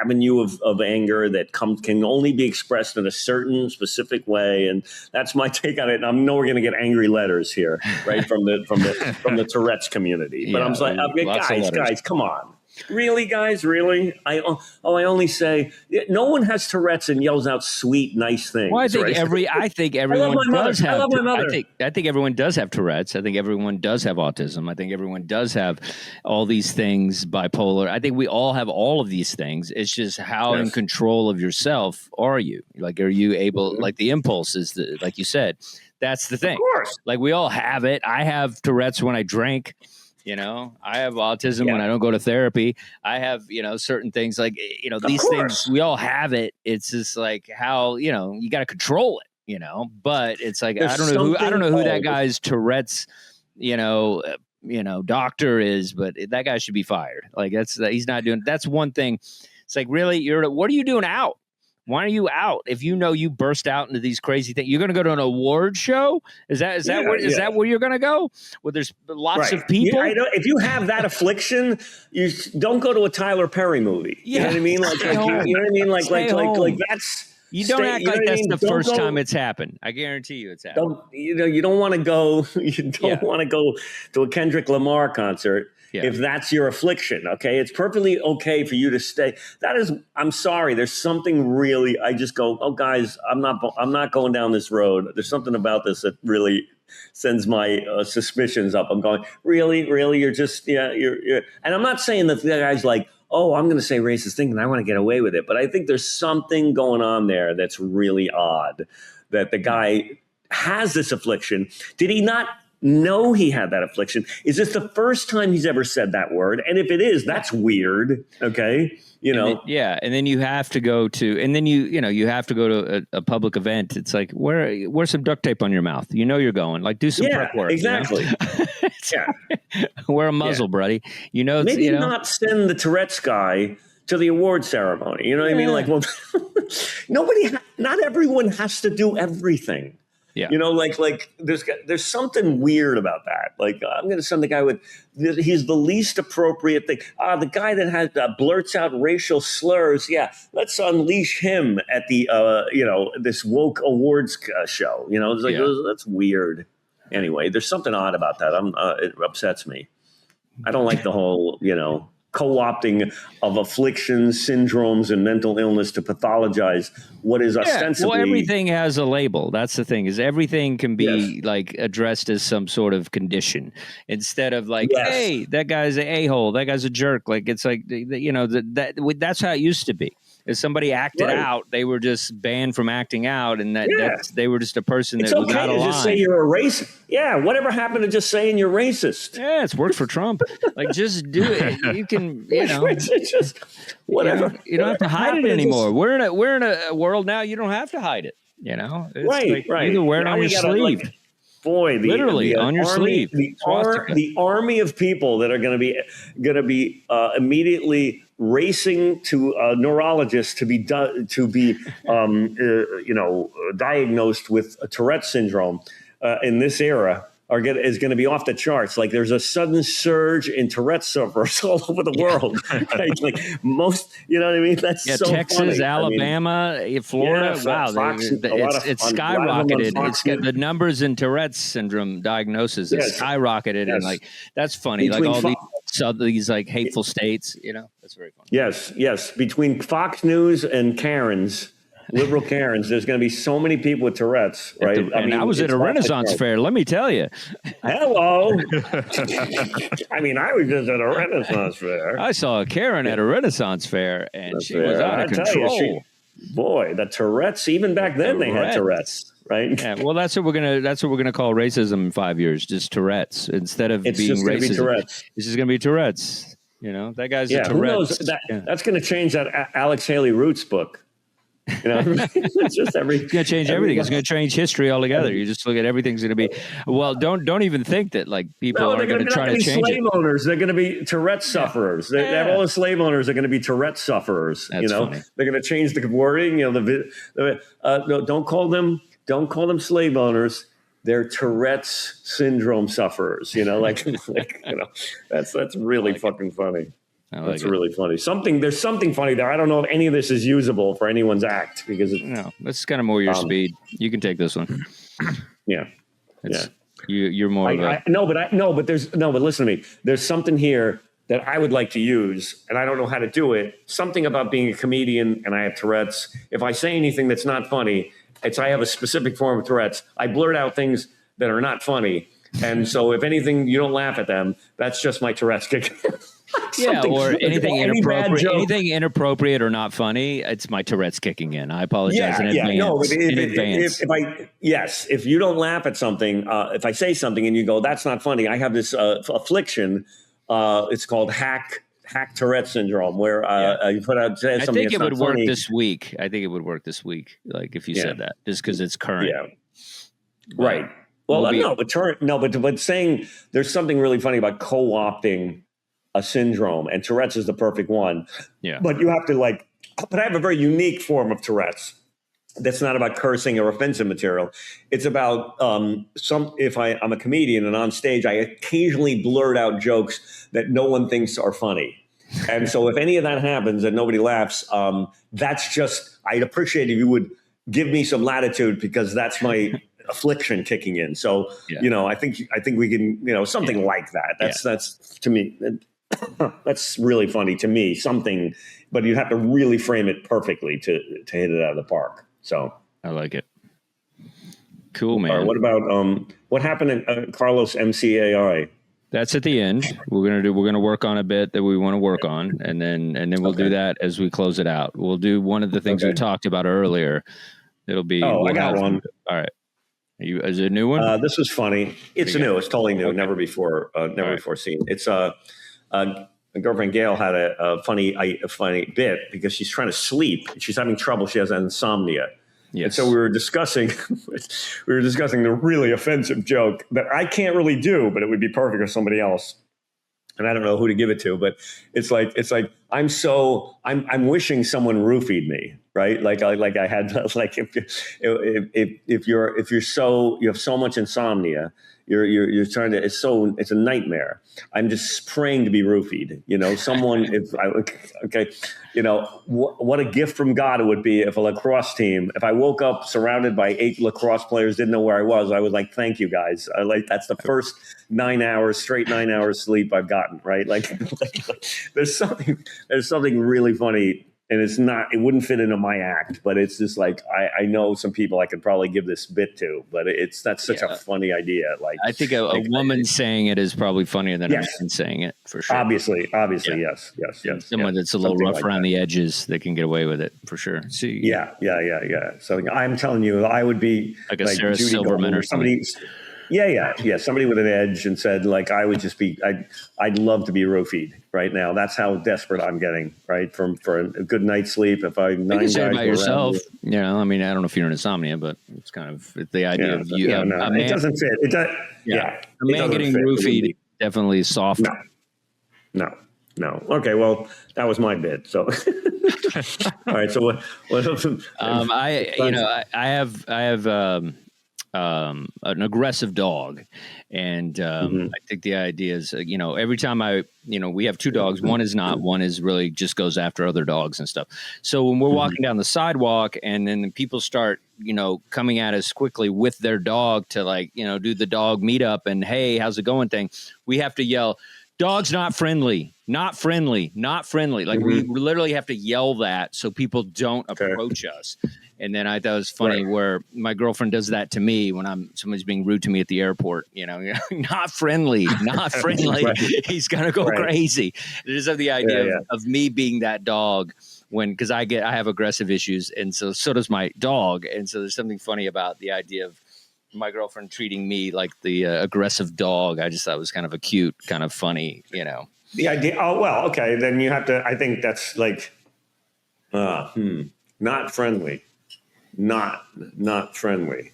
avenue of anger that can only be expressed in a certain specific way, and that's my take on it. And I know we're going to get angry letters here, right, from the Tourette's community. But I'm like, guys, come on. Really, guys? Really? I only say no one has Tourette's and yells out sweet, nice things. Well, I think everyone does have. I love my mother. I think everyone does have Tourette's. I think everyone does have autism. I think everyone does have all these things, bipolar. I think we all have all of these things. It's just how in control of yourself are you? Like, are you able? Like the impulse is like you said. That's the thing. Of course. Like we all have it. I have Tourette's when I drink. I have autism when I don't go to therapy. I have, certain things like, these things, we all have it. It's just like how, you got to control it, but it's like, I don't know who that guy's Tourette's, doctor is, but that guy should be fired. Like he's not doing, that's one thing. It's like, really, what are you doing out? Why are you out? If you burst out into these crazy things, you're going to go to an award show? Is that where you're going to go? Where there's lots of people? If you have that affliction, you don't go to a Tyler Perry movie. You know what I mean? Like you know what I mean? Like that's. You don't act like that's the first time it's happened. I guarantee you it's happened. You don't want to go. You don't want to go to a Kendrick Lamar concert. Yeah. If that's your affliction, okay, it's perfectly okay for you to stay. I'm sorry. There's something really. I just go, oh, guys, I'm not going down this road. There's something about this that really sends my suspicions up. I'm going, really, you're just, you're. And I'm not saying that the guy's like, oh, I'm going to say racist thing and I want to get away with it. But I think there's something going on there that's really odd. That the guy has this affliction. Did he not know he had that affliction? Is this the first time he's ever said that word? And if it is, that's weird. Okay. And then you have to go to, you have to go to a public event. It's like, wear some duct tape on your mouth. You're going, like, do some prep work. Exactly. Wear a muzzle, buddy. Maybe not send the Tourette's guy to the award ceremony. You know what I mean? Like, well, not everyone has to do everything. Yeah. Like there's something weird about that. Like I'm going to send the guy he's the least appropriate thing. The guy that has blurts out racial slurs. Yeah, let's unleash him at the this woke awards show. It's like that's weird. Anyway, there's something odd about that. It upsets me. I don't like the whole co-opting of afflictions, syndromes, and mental illness to pathologize what is ostensibly. Well, everything has a label. That's the thing, is everything can be like addressed as some sort of condition instead of like, hey, that guy's an a-hole, that guy's a jerk. Like it's like, that's how it used to be. If somebody acted out, they were just banned from acting out, and they were just a person that was out of line. Just say you're a racist. Yeah, whatever happened to just saying you're racist? Yeah, it's worked for Trump. Like, just do it. You can, just whatever. You don't have to hide it anymore. We're in a world now. You don't have to hide it. It's right. You can wear it on your sleeve. Literally on your sleeve. The army of people that are going to be immediately racing to neurologists to be diagnosed with Tourette syndrome in this era is going to be off the charts. Like, there's a sudden surge in Tourette sufferers all over the world. Right? Like most, you know what I mean? That's so Texas, funny. Alabama, Florida. It's skyrocketed. The numbers in Tourette's syndrome diagnosis is skyrocketed, and like that's funny. All these like hateful states. That's very funny. Yes. Between Fox News and Karens. Liberal Karens, there's going to be so many people with Tourette's, right? I was at a Renaissance fair, let me tell you. Hello. I was just at a Renaissance fair. I saw a Karen at a Renaissance fair, and she was out of control. The Tourette's, even back then they had Tourette's, right? Yeah, well, that's what we're gonna call racism in 5 years, just Tourette's instead of being racism. It's just gonna be Tourette's. That guy's a Tourette's. That's going to change that Alex Haley Roots book. It's just it's going to change everything. It's going to change history altogether. You just look at everything's going to be. Well, don't even think that like people are going to try to change slave owners. They're going to be Tourette sufferers. All the slave owners are going to be Tourette sufferers. That's funny. They're going to change the wording. Don't call them slave owners. They're Tourette's syndrome sufferers. That's really fucking funny. That's really funny. There's something funny there. I don't know if any of this is usable for anyone's act because this is kind of more your speed. You can take this one. Yeah. You're more. But listen to me. There's something here that I would like to use, and I don't know how to do it. Something about being a comedian, and I have Tourette's. If I say anything that's not funny, I have a specific form of Tourette's. I blurt out things that are not funny, and so if anything, you don't laugh at them. That's just my Tourette's kick. Or anything inappropriate or not funny. It's my Tourette's kicking in. I apologize in advance. If you don't laugh at something, if I say something and you go, "That's not funny," I have this affliction. It's called hack Tourette syndrome, where you put out something. I think it would work this week. Like if you said that, just because it's current. Yeah. Right. Well, but saying there's something really funny about co-opting a syndrome, and Tourette's is the perfect one. Yeah. But you have to but I have a very unique form of Tourette's that's not about cursing or offensive material. It's about if I'm a comedian and on stage, I occasionally blurt out jokes that no one thinks are funny. And so if any of that happens and nobody laughs, that's just, I'd appreciate if you would give me some latitude because that's my affliction kicking in. So, I think we can, something like that. That's to me, that's really funny to me, something, but you have to really frame it perfectly to hit it out of the park. So I like it. Cool, man. All right, what about, what happened in Carlos MCAI? That's at the end. We're gonna work on a bit that we want to work on, and then we'll do that as we close it out. We'll do one of the things we talked about earlier. It'll be. I got one. All right. Is it a new one? This was funny. It's new. It's totally new. Okay. Never before seen. It's my girlfriend Gail had a funny bit because she's trying to sleep. She's having trouble. She has insomnia. Yes. And so we were discussing the really offensive joke that I can't really do, but it would be perfect for somebody else. And I don't know who to give it to, but it's like I'm wishing someone roofied me, right? Like I had if you have so much insomnia, you're trying to, it's a nightmare. I'm just praying to be roofied, what a gift from God it would be if a lacrosse team, if I woke up surrounded by 8 lacrosse players, didn't know where I was would thank you guys. That's the first 9 hours sleep I've gotten, right? There's something really funny and it wouldn't fit into my act, but it's just like, I know some people I could probably give this bit to, but that's such a funny idea. Like, I think a woman saying it is probably funnier than a man saying it, for sure. Obviously, yes. Someone that's a little rough around the edges, they can get away with it, for sure. See, yeah. So I'm telling you, I would be like a Sarah Judy Silverman or something. Yeah. Somebody with an edge and said, like, I would just be, I'd love to be roofied right now. That's how desperate I'm getting, right? For a good night's sleep. If I 9 guys by yourself, I mean, I don't know if you're an insomnia, but it's kind of the idea of you. No, a man, it doesn't fit. It does. Yeah, a man getting roofied definitely soft. No. Okay, well, that was my bit. So, all right. So what else? I have an aggressive dog, and I think the idea is, every time we have 2 dogs. One is really just goes after other dogs and stuff. So when we're walking down the sidewalk, and then people start, coming at us quickly with their dog to do the dog meetup and, hey, how's it going thing, we have to yell, dog's not friendly, not friendly, not friendly. Like we literally have to yell that so people don't approach us. And then I thought it was funny where my girlfriend does that to me when somebody's being rude to me at the airport. Not friendly, not friendly. He's gonna go crazy. I just have the idea of me being that dog because I have aggressive issues, and so does my dog. And so there's something funny about the idea of my girlfriend treating me like the aggressive dog. I just thought it was kind of a cute, kind of funny, The idea. Oh well, okay. Then you have to. I think that's like, not friendly. Not friendly.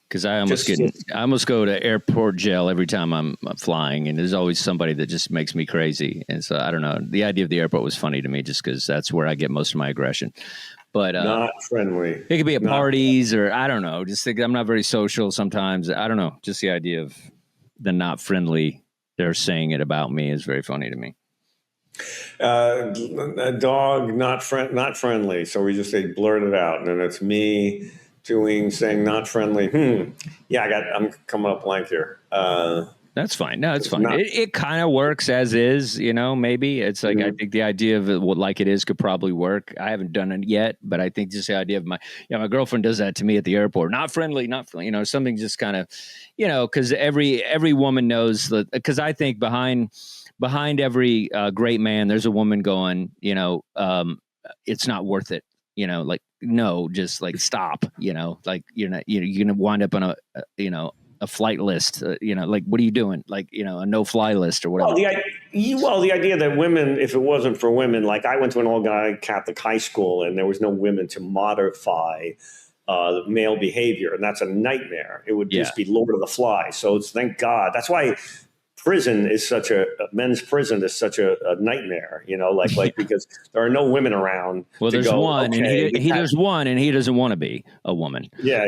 Because I almost go to airport jail every time I'm flying, and there's always somebody that just makes me crazy. And so I don't know. The idea of the airport was funny to me, just because that's where I get most of my aggression. But not friendly. It could be at parties, or I don't know. Just think I'm not very social sometimes. I don't know. Just the idea of the not friendly. They're saying it about me is very funny to me. A dog not friendly, so we just say blurt it out, and then it's me saying not friendly. I'm coming up blank here. That's fine. No, it's fine. It kind of works as is, maybe it's like, I think the idea of it, like it is, could probably work. I haven't done it yet, but I think just the idea of my girlfriend does that to me at the airport. Not friendly, something just kind of, because every woman knows that, because I think behind every great man, there's a woman going, it's not worth it. No, just like stop, like you're going to wind up on a flight list, like, what are you doing? Like, a no-fly list or whatever. Well, the idea that women, if it wasn't for women, like I went to an all-guy Catholic high school, and there was no women to modify male behavior, and that's a nightmare. It would just be Lord of the Flies. So thank God. That's why prison is men's prison is such a nightmare, because there are no women around. Well, there's one, and there's one, and he doesn't want to be a woman. Yeah.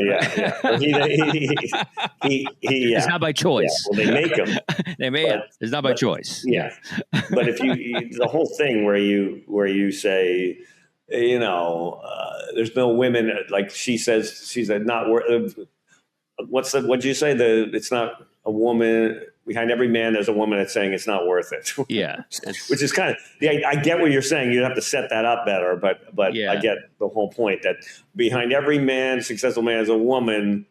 It's not by choice. Yeah, well, they make him. It's not by choice. Yeah. But if the whole thing where you say, there's no women, like she said, not worth. What'd you say? It's not a woman. Behind every man, there's a woman that's saying it's not worth it. Yeah. Which is kind of, I get what you're saying. You'd have to set that up better, but I get the whole point that behind every man, successful man, is a woman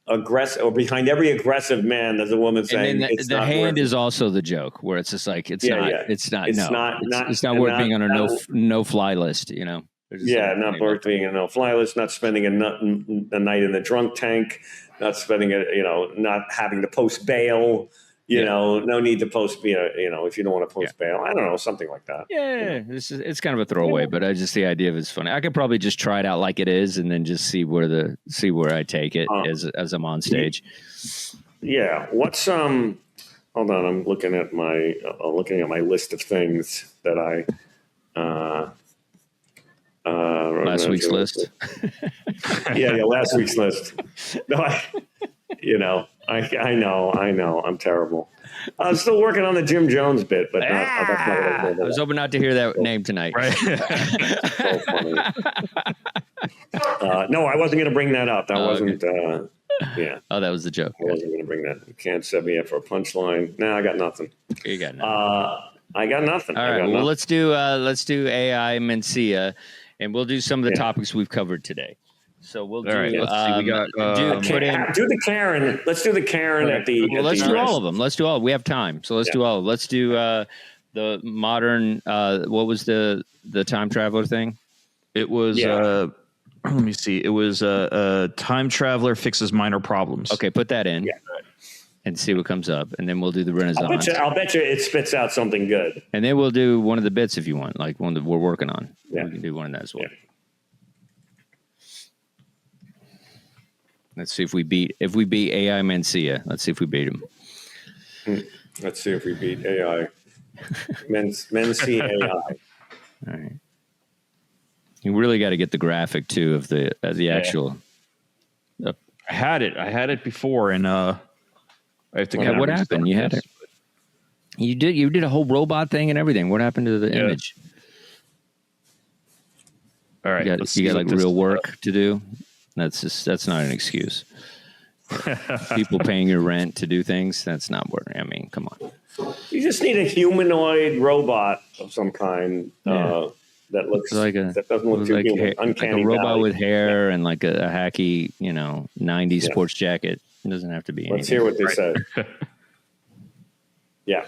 or behind every aggressive man, there's a woman saying it's the hand is also the joke, where it's just like, it's not worth being on a no-fly list, not worth being on a no-fly list, not spending a night in the drunk tank, not spending not having to post bail, no need to post, if you don't want to post bail, I don't know, something like that. Yeah. It's kind of a throwaway, but just the idea of it's funny. I could probably just try it out like it is, and then just see where I take it as I'm on stage. Yeah. What's, hold on. I'm looking at my list of things that last week's list. Last week's list. No, I know. I'm terrible. I'm still working on the Jim Jones bit, but I was hoping not to hear that name tonight. Right? So funny. No, I wasn't going to bring that up. That wasn't. Yeah. Oh, that was the joke. I wasn't going to bring that. You can't set me up for a punchline. No, I got nothing. You got nothing. I got nothing. All right. Well, let's do AI Mencia, and we'll do some of the topics we've covered today. So we'll do. All right, let's see. We got do the Karen. Let's do the Karen at the. Well, let's do all of them. Let's do all. We have time, so let's do all. Let's do the modern. What was the time traveler thing? It was. Let me see. It was a time traveler fixes minor problems. Okay, put that in. Yeah. And see what comes up, and then we'll do the Renaissance. I'll bet you it spits out something good. And then we'll do one of the bits if you want, like one that we're working on. Yeah. We can do one of that as well. Yeah. Let's see if we beat AI Mencia. Let's see if we beat him. Let's see if we beat AI. Mencia AI. All right. You really got to get the graphic too of the actual. I had it before, and I have to. What happened? You had it. You did a whole robot thing and everything. What happened to the image? All right, you got like real work to do. That's not an excuse. People paying your rent to do things. That's not working. I mean, come on. You just need a humanoid robot of some kind that looks like that doesn't look too human. Uncanny like a robot valley. with hair and like a hacky, 90s sports jacket. It doesn't have to be. Let's hear what they say. Yeah.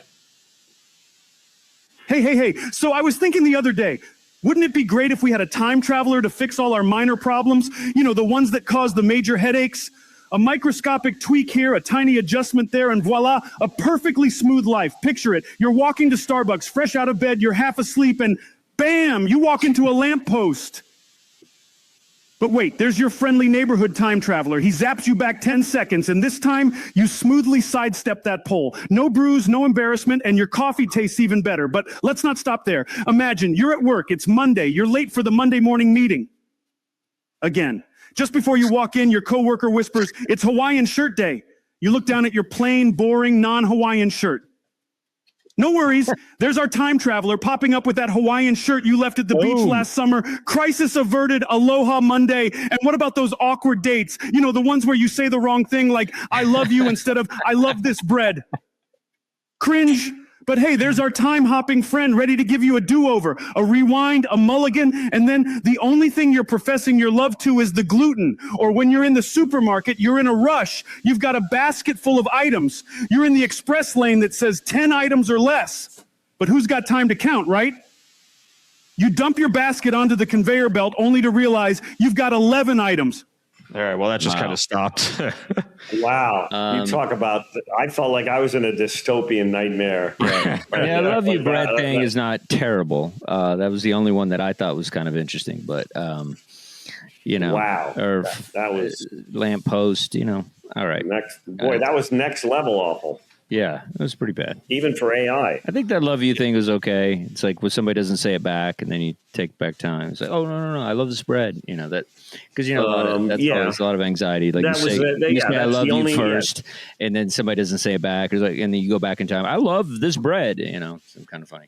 Hey. So I was thinking the other day, wouldn't it be great if we had a time traveler to fix all our minor problems? The ones that cause the major headaches? A microscopic tweak here, a tiny adjustment there, and voila, a perfectly smooth life. Picture it. You're walking to Starbucks, fresh out of bed, you're half asleep, and bam, you walk into a lamppost. But wait, there's your friendly neighborhood time traveler. He zaps you back 10 seconds, and this time, you smoothly sidestep that pole. No bruise, no embarrassment, and your coffee tastes even better. But let's not stop there. Imagine, you're at work, it's Monday, you're late for the Monday morning meeting. Again, just before you walk in, your coworker whispers, "It's Hawaiian shirt day." You look down at your plain, boring, non-Hawaiian shirt. No worries, there's our time traveler popping up with that Hawaiian shirt you left at the beach last summer. Crisis averted, aloha Monday. And what about those awkward dates? The ones where you say the wrong thing, like, "I love you" instead of "I love this bread." Cringe. But hey, there's our time-hopping friend ready to give you a do-over, a rewind, a mulligan, and then the only thing you're professing your love to is the gluten. Or when you're in the supermarket, you're in a rush. You've got a basket full of items. You're in the express lane that says 10 items or less. But who's got time to count, right? You dump your basket onto the conveyor belt only to realize you've got 11 items. All right, well, that just kind of stopped. Wow. You talk about, I felt like I was in a dystopian nightmare. Yeah, I love you, Brett thing is not terrible. That was the only one that I thought was kind of interesting, but, wow. Or that was lamppost, all right. That was next level awful. Yeah, it was pretty bad. Even for AI. I think that love you thing was okay. It's like when somebody doesn't say it back and then you take back time. It's like, "Oh, no, I love the spread." That because that's a lot of anxiety. Like you say "I love you" first, and then somebody doesn't say it back. It's like, and then you go back in time. "I love this bread." It's kind of funny.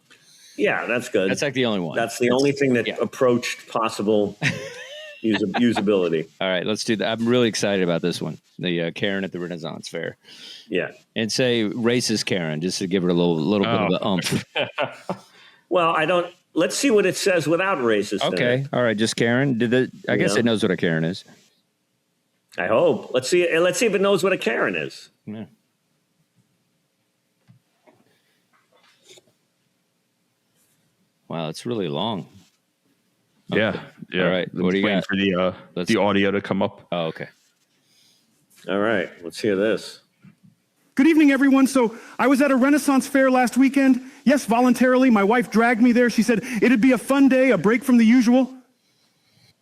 Yeah, that's good. That's like the only one. That's the only thing that approached possible usability. All right, let's do that. I'm really excited about this one. The Karen at the Renaissance Fair. Yeah. And say racist Karen, just to give her a little bit of the oomph. Well, let's see what it says without racist. Okay. All right. Just Karen. I guess it knows what a Karen is. I hope. Let's see if it knows what a Karen is. Yeah. Wow. It's really long. Okay. Yeah. All right. What do you got? For the audio to come up. Oh, okay. All right. Let's hear this. Good evening, everyone. So I was at a Renaissance fair last weekend. Yes, voluntarily. My wife dragged me there. She said it'd be a fun day, a break from the usual.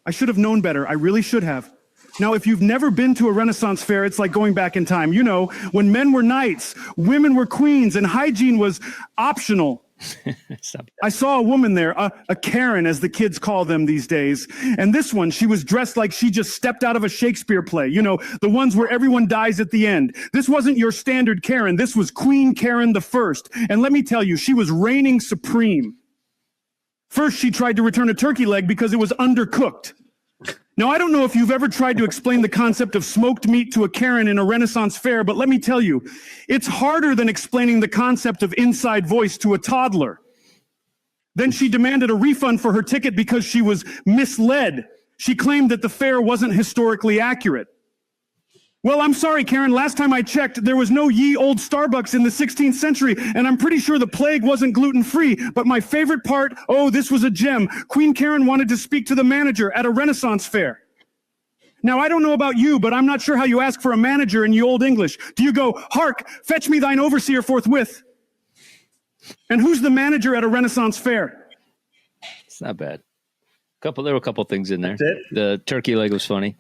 I should have known better. I really should have. Now, if you've never been to a Renaissance fair, it's like going back in time. When men were knights, women were queens, and hygiene was optional. I saw a woman there, a Karen, as the kids call them these days. And this one, she was dressed like she just stepped out of a Shakespeare play. The ones where everyone dies at the end. This wasn't your standard Karen. This was Queen Karen the First. And let me tell you, she was reigning supreme. First, she tried to return a turkey leg because it was undercooked. Now, I don't know if you've ever tried to explain the concept of smoked meat to a Karen in a Renaissance fair, but let me tell you, it's harder than explaining the concept of inside voice to a toddler. Then she demanded a refund for her ticket because she was misled. She claimed that the fare wasn't historically accurate. Well, I'm sorry, Karen. Last time I checked, there was no ye old Starbucks in the 16th century, and I'm pretty sure the plague wasn't gluten-free. But my favorite part, oh, this was a gem. Queen Karen wanted to speak to the manager at a Renaissance fair. Now, I don't know about you, but I'm not sure how you ask for a manager in ye old English. Do you go, hark, fetch me thine overseer forthwith? And who's the manager at a Renaissance fair? It's not bad. There were a couple things in there. That's it? The turkey leg was funny.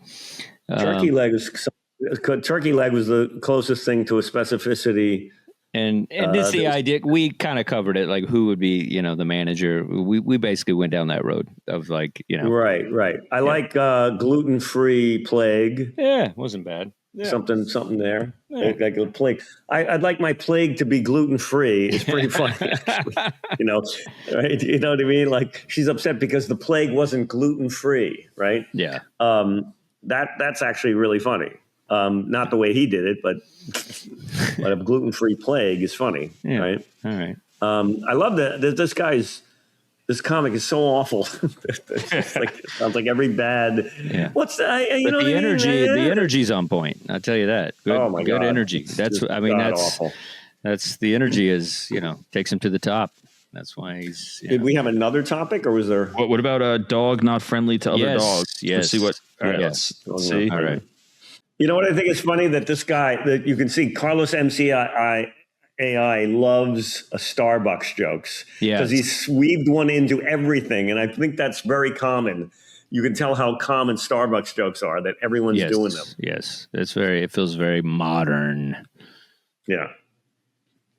Turkey leg was the closest thing to a specificity. And this the idea, we kind of covered it, like who would be, the manager. We basically went down that road of like, Right. I like gluten-free plague. Yeah, wasn't bad. Yeah. Something there. Yeah. Like a plague. I'd like my plague to be gluten-free. It's pretty funny, actually. Right? You know what I mean? Like she's upset because the plague wasn't gluten-free, right? Yeah. That's actually really funny. Not the way he did it, but a gluten-free plague is funny, right? All right. I love that this comic is so awful. It sounds like every bad. Yeah. What's that? The energy. The energy's on point. I'll tell you that. Good, oh my God. Good energy. That's. I mean, that's awful. That's the energy is takes him to the top. That's why he's. Did we have another topic, or was there? What about a dog not friendly to other dogs? Yes. Let's see what. All right. Let's see. All right. You know what I think is funny that this guy that you can see Carlos MCI AI loves Starbucks jokes because he's weaved one into everything, and I think that's very common. You can tell how common Starbucks jokes are that everyone's doing them. Yes, it feels very modern. Yeah.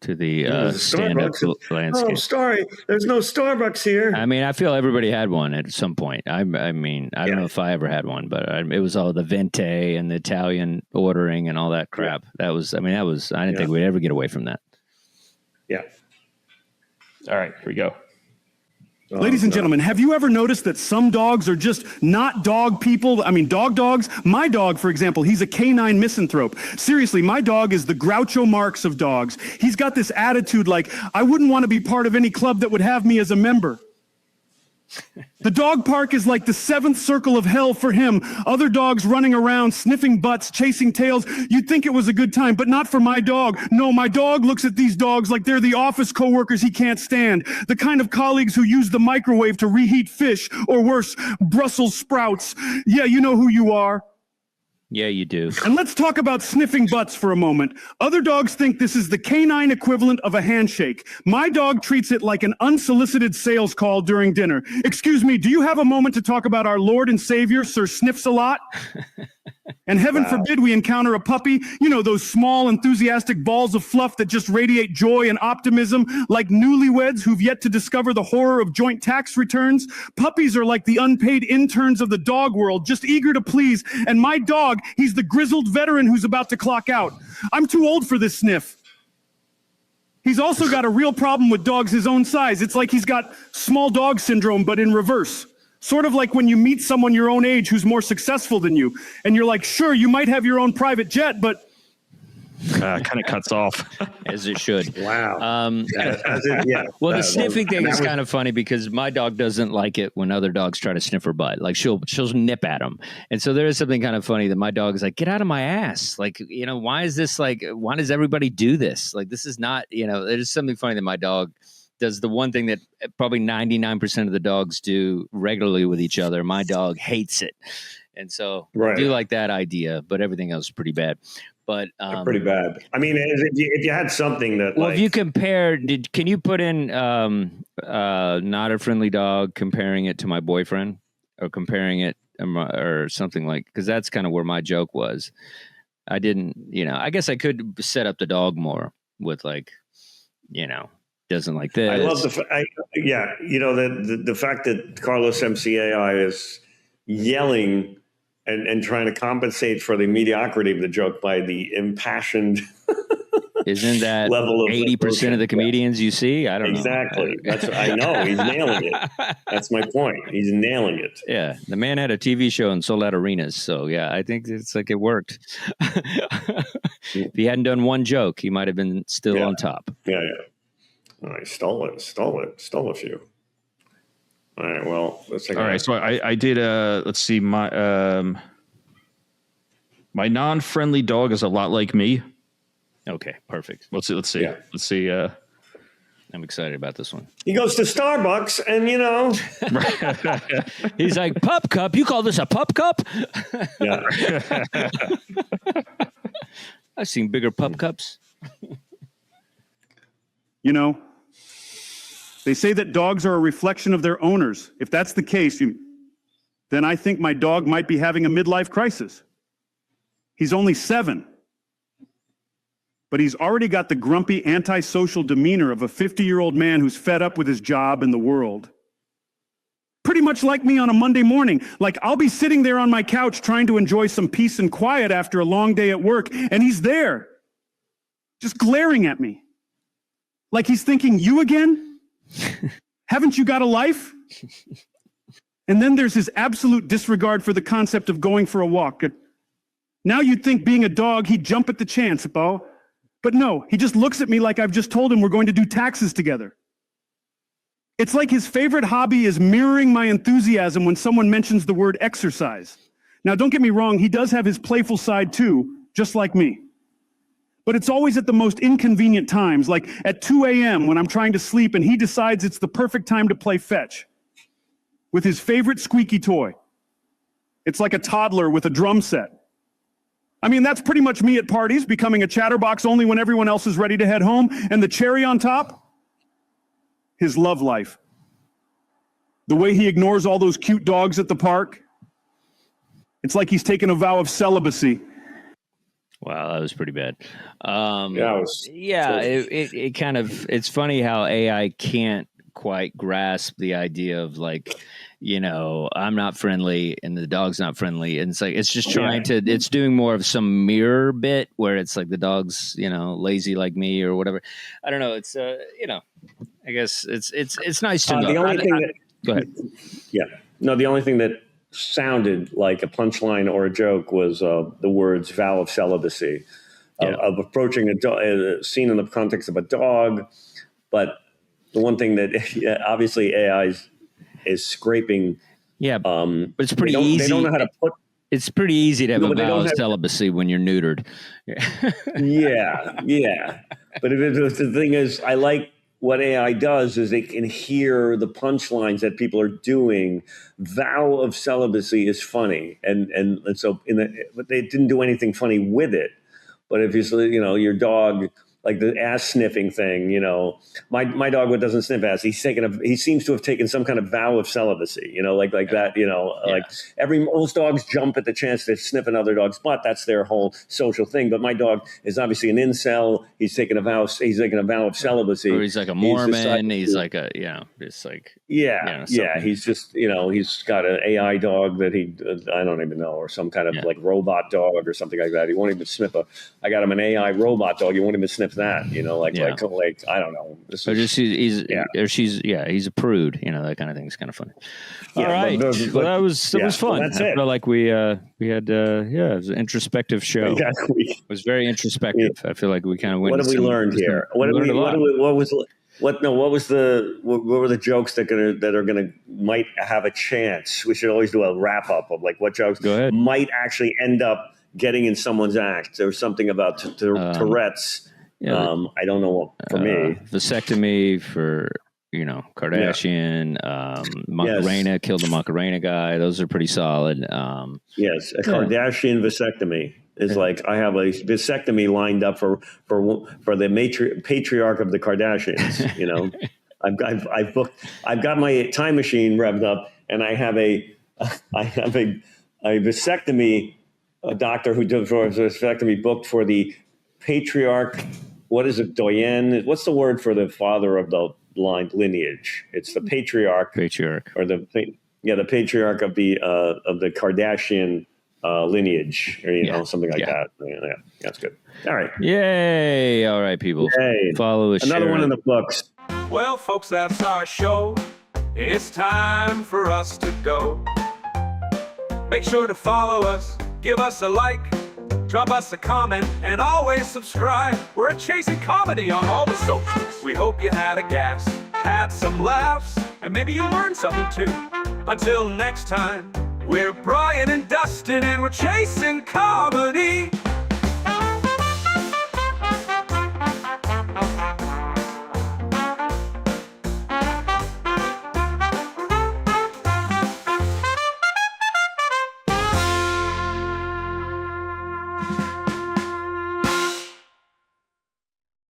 To the stand-up landscape. Oh, sorry, there's no Starbucks here. I mean, I feel everybody had one at some point. I mean, I don't know if I ever had one, but it was all the venti and the Italian ordering and all that crap. Yeah. I didn't think we'd ever get away from that. Yeah. All right, here we go. Ladies and gentlemen, have you ever noticed that some dogs are just not dog people? I mean, dogs. My dog, for example, he's a canine misanthrope. Seriously, my dog is the Groucho Marx of dogs. He's got this attitude like, I wouldn't want to be part of any club that would have me as a member. The dog park is like the seventh circle of hell for him. Other dogs running around, sniffing butts, chasing tails. You'd think it was a good time, but not for my dog. No, my dog looks at these dogs like they're the office coworkers he can't stand. The kind of colleagues who use the microwave to reheat fish, or worse, Brussels sprouts. Yeah, you know who you are. Yeah, you do. And let's talk about sniffing butts for a moment. Other dogs think this is the canine equivalent of a handshake. My dog treats it like an unsolicited sales call during dinner. Excuse me, do you have a moment to talk about our Lord and Savior, Sir Sniffs-a-Lot? And heaven forbid we encounter a puppy, those small, enthusiastic balls of fluff that just radiate joy and optimism, like newlyweds who've yet to discover the horror of joint tax returns. Puppies are like the unpaid interns of the dog world, just eager to please. And my dog, he's the grizzled veteran who's about to clock out. I'm too old for this sniff. He's also got a real problem with dogs his own size. It's like he's got small dog syndrome, but in reverse. Sort of like when you meet someone your own age who's more successful than you, and you're like, sure, you might have your own private jet, but... Kind of cuts off. As it should. Wow. Well, the sniffing thing is kind of funny because my dog doesn't like it when other dogs try to sniff her butt. Like she'll nip at them. And so there is something kind of funny that my dog is like, get out of my ass. Like, why is this like, why does everybody do this? Like, this is not, there's something funny that my dog does the one thing that probably 99% of the dogs do regularly with each other. My dog hates it. And so I do like that idea, but everything else is pretty bad. But pretty bad. I mean, if you had something that, if you compare, can you put in not a friendly dog, comparing it to my boyfriend, or comparing it or something like? Because that's kind of where my joke was. I didn't, I guess I could set up the dog more with like, doesn't like this. I love the fact that Carlos MCAI is yelling and trying to compensate for the mediocrity of the joke by the impassioned Isn't that level of 80% of the comedians you see? I don't know. Exactly. I know. He's nailing it. That's my point. He's nailing it. Yeah. The man had a TV show and sold out arenas. So, yeah, I think it's like it worked. If he hadn't done one joke, he might have been still on top. Yeah. I stole a few. All right. Well, let's take all right. So I did. Let's see. My non-friendly dog is a lot like me. Okay, perfect. Let's see. Yeah. Let's see. I'm excited about this one. He goes to Starbucks, and He's like, pup cup. You call this a pup cup? yeah. I've seen bigger pup cups. You know, they say that dogs are a reflection of their owners. If that's the case, then I think my dog might be having a midlife crisis. He's only 7. But he's already got the grumpy, antisocial demeanor of a 50-year-old man who's fed up with his job and the world. Pretty much like me on a Monday morning. Like, I'll be sitting there on my couch trying to enjoy some peace and quiet after a long day at work, and he's there, just glaring at me. Like he's thinking, you again? Haven't you got a life? And then there's his absolute disregard for the concept of going for a walk. Now you'd think being a dog, he'd jump at the chance, Bo. But no, he just looks at me like I've just told him we're going to do taxes together. It's like his favorite hobby is mirroring my enthusiasm when someone mentions the word exercise. Now, don't get me wrong, he does have his playful side too, just like me. But it's always at the most inconvenient times, like at 2 a.m. when I'm trying to sleep and he decides it's the perfect time to play fetch with his favorite squeaky toy. It's like a toddler with a drum set. I mean, that's pretty much me at parties, becoming a chatterbox only when everyone else is ready to head home. And the cherry on top, his love life. The way he ignores all those cute dogs at the park. It's like he's taken a vow of celibacy. Wow, that was pretty bad. It kind of, it's funny how AI can't quite grasp the idea of like, you know, I'm not friendly and the dog's not friendly. And it's like, it's just trying to, it's doing more of some mirror bit where it's like the dog's, you know, lazy like me or whatever. I don't know. It's, you know, I guess it's nice to know. The only thing that, go ahead. Yeah. No, the only thing that sounded like a punchline or a joke was the words vow of celibacy, of approaching a scene in the context of a dog. But the one thing that obviously AI is scraping. Yeah, but it's pretty easy. They don't know how to put. It's pretty easy to have a vow of celibacy when you're neutered. yeah. But the thing is, I like what AI does is they can hear the punchlines that people are doing. Vow of celibacy is funny, and so but they didn't do anything funny with it. But if you know your dog. Like the ass sniffing thing, you know, my dog doesn't sniff ass. He seems to have taken some kind of vow of celibacy, you know, like that, you know, like most dogs jump at the chance to sniff another dog's butt. That's their whole social thing. But my dog is obviously an incel. He's taking a vow of celibacy. Or he's like a Mormon. He's like a, you know, it's like, He's just, you know, he's got an AI dog that I don't even know, or some kind of like robot dog or something like that. He won't even sniff I got him an AI robot dog. He won't even sniff that, you know, like I don't know. He's a prude, you know, that kind of thing is kind of funny. All right, well, that was fun. Well, that's I felt like we had it was an introspective show. Exactly. It was very introspective. I feel like we kind of went. What have we learned here? What were the jokes that might have a chance? We should always do a wrap up of like what jokes might actually end up getting in someone's act. There was something about Tourette's. I don't know for me. Vasectomy for, you know, Kardashian, Macarena killed the Macarena guy. Those are pretty solid. Yes, a Kardashian vasectomy is like I have a vasectomy lined up for the patriarch of the Kardashians. You know, I've got my time machine revved up, and I have a vasectomy. A doctor who does vasectomy booked for the patriarch. What is it, doyen? What's the word for the father of the lineage? It's the patriarch. Or the patriarch of the Kardashian lineage, or you know, something like that. Yeah, that's good. All right. Yay! All right, people. Yay. Follow us. Another one in the books. Well, folks, that's our show. It's time for us to go. Make sure to follow us, give us a like, drop us a comment, and always subscribe. We're chasing comedy on all the socials. We hope you had a gas, had some laughs, and maybe you learn something too. Until next time, we're Brian and Dustin, and we're chasing comedy.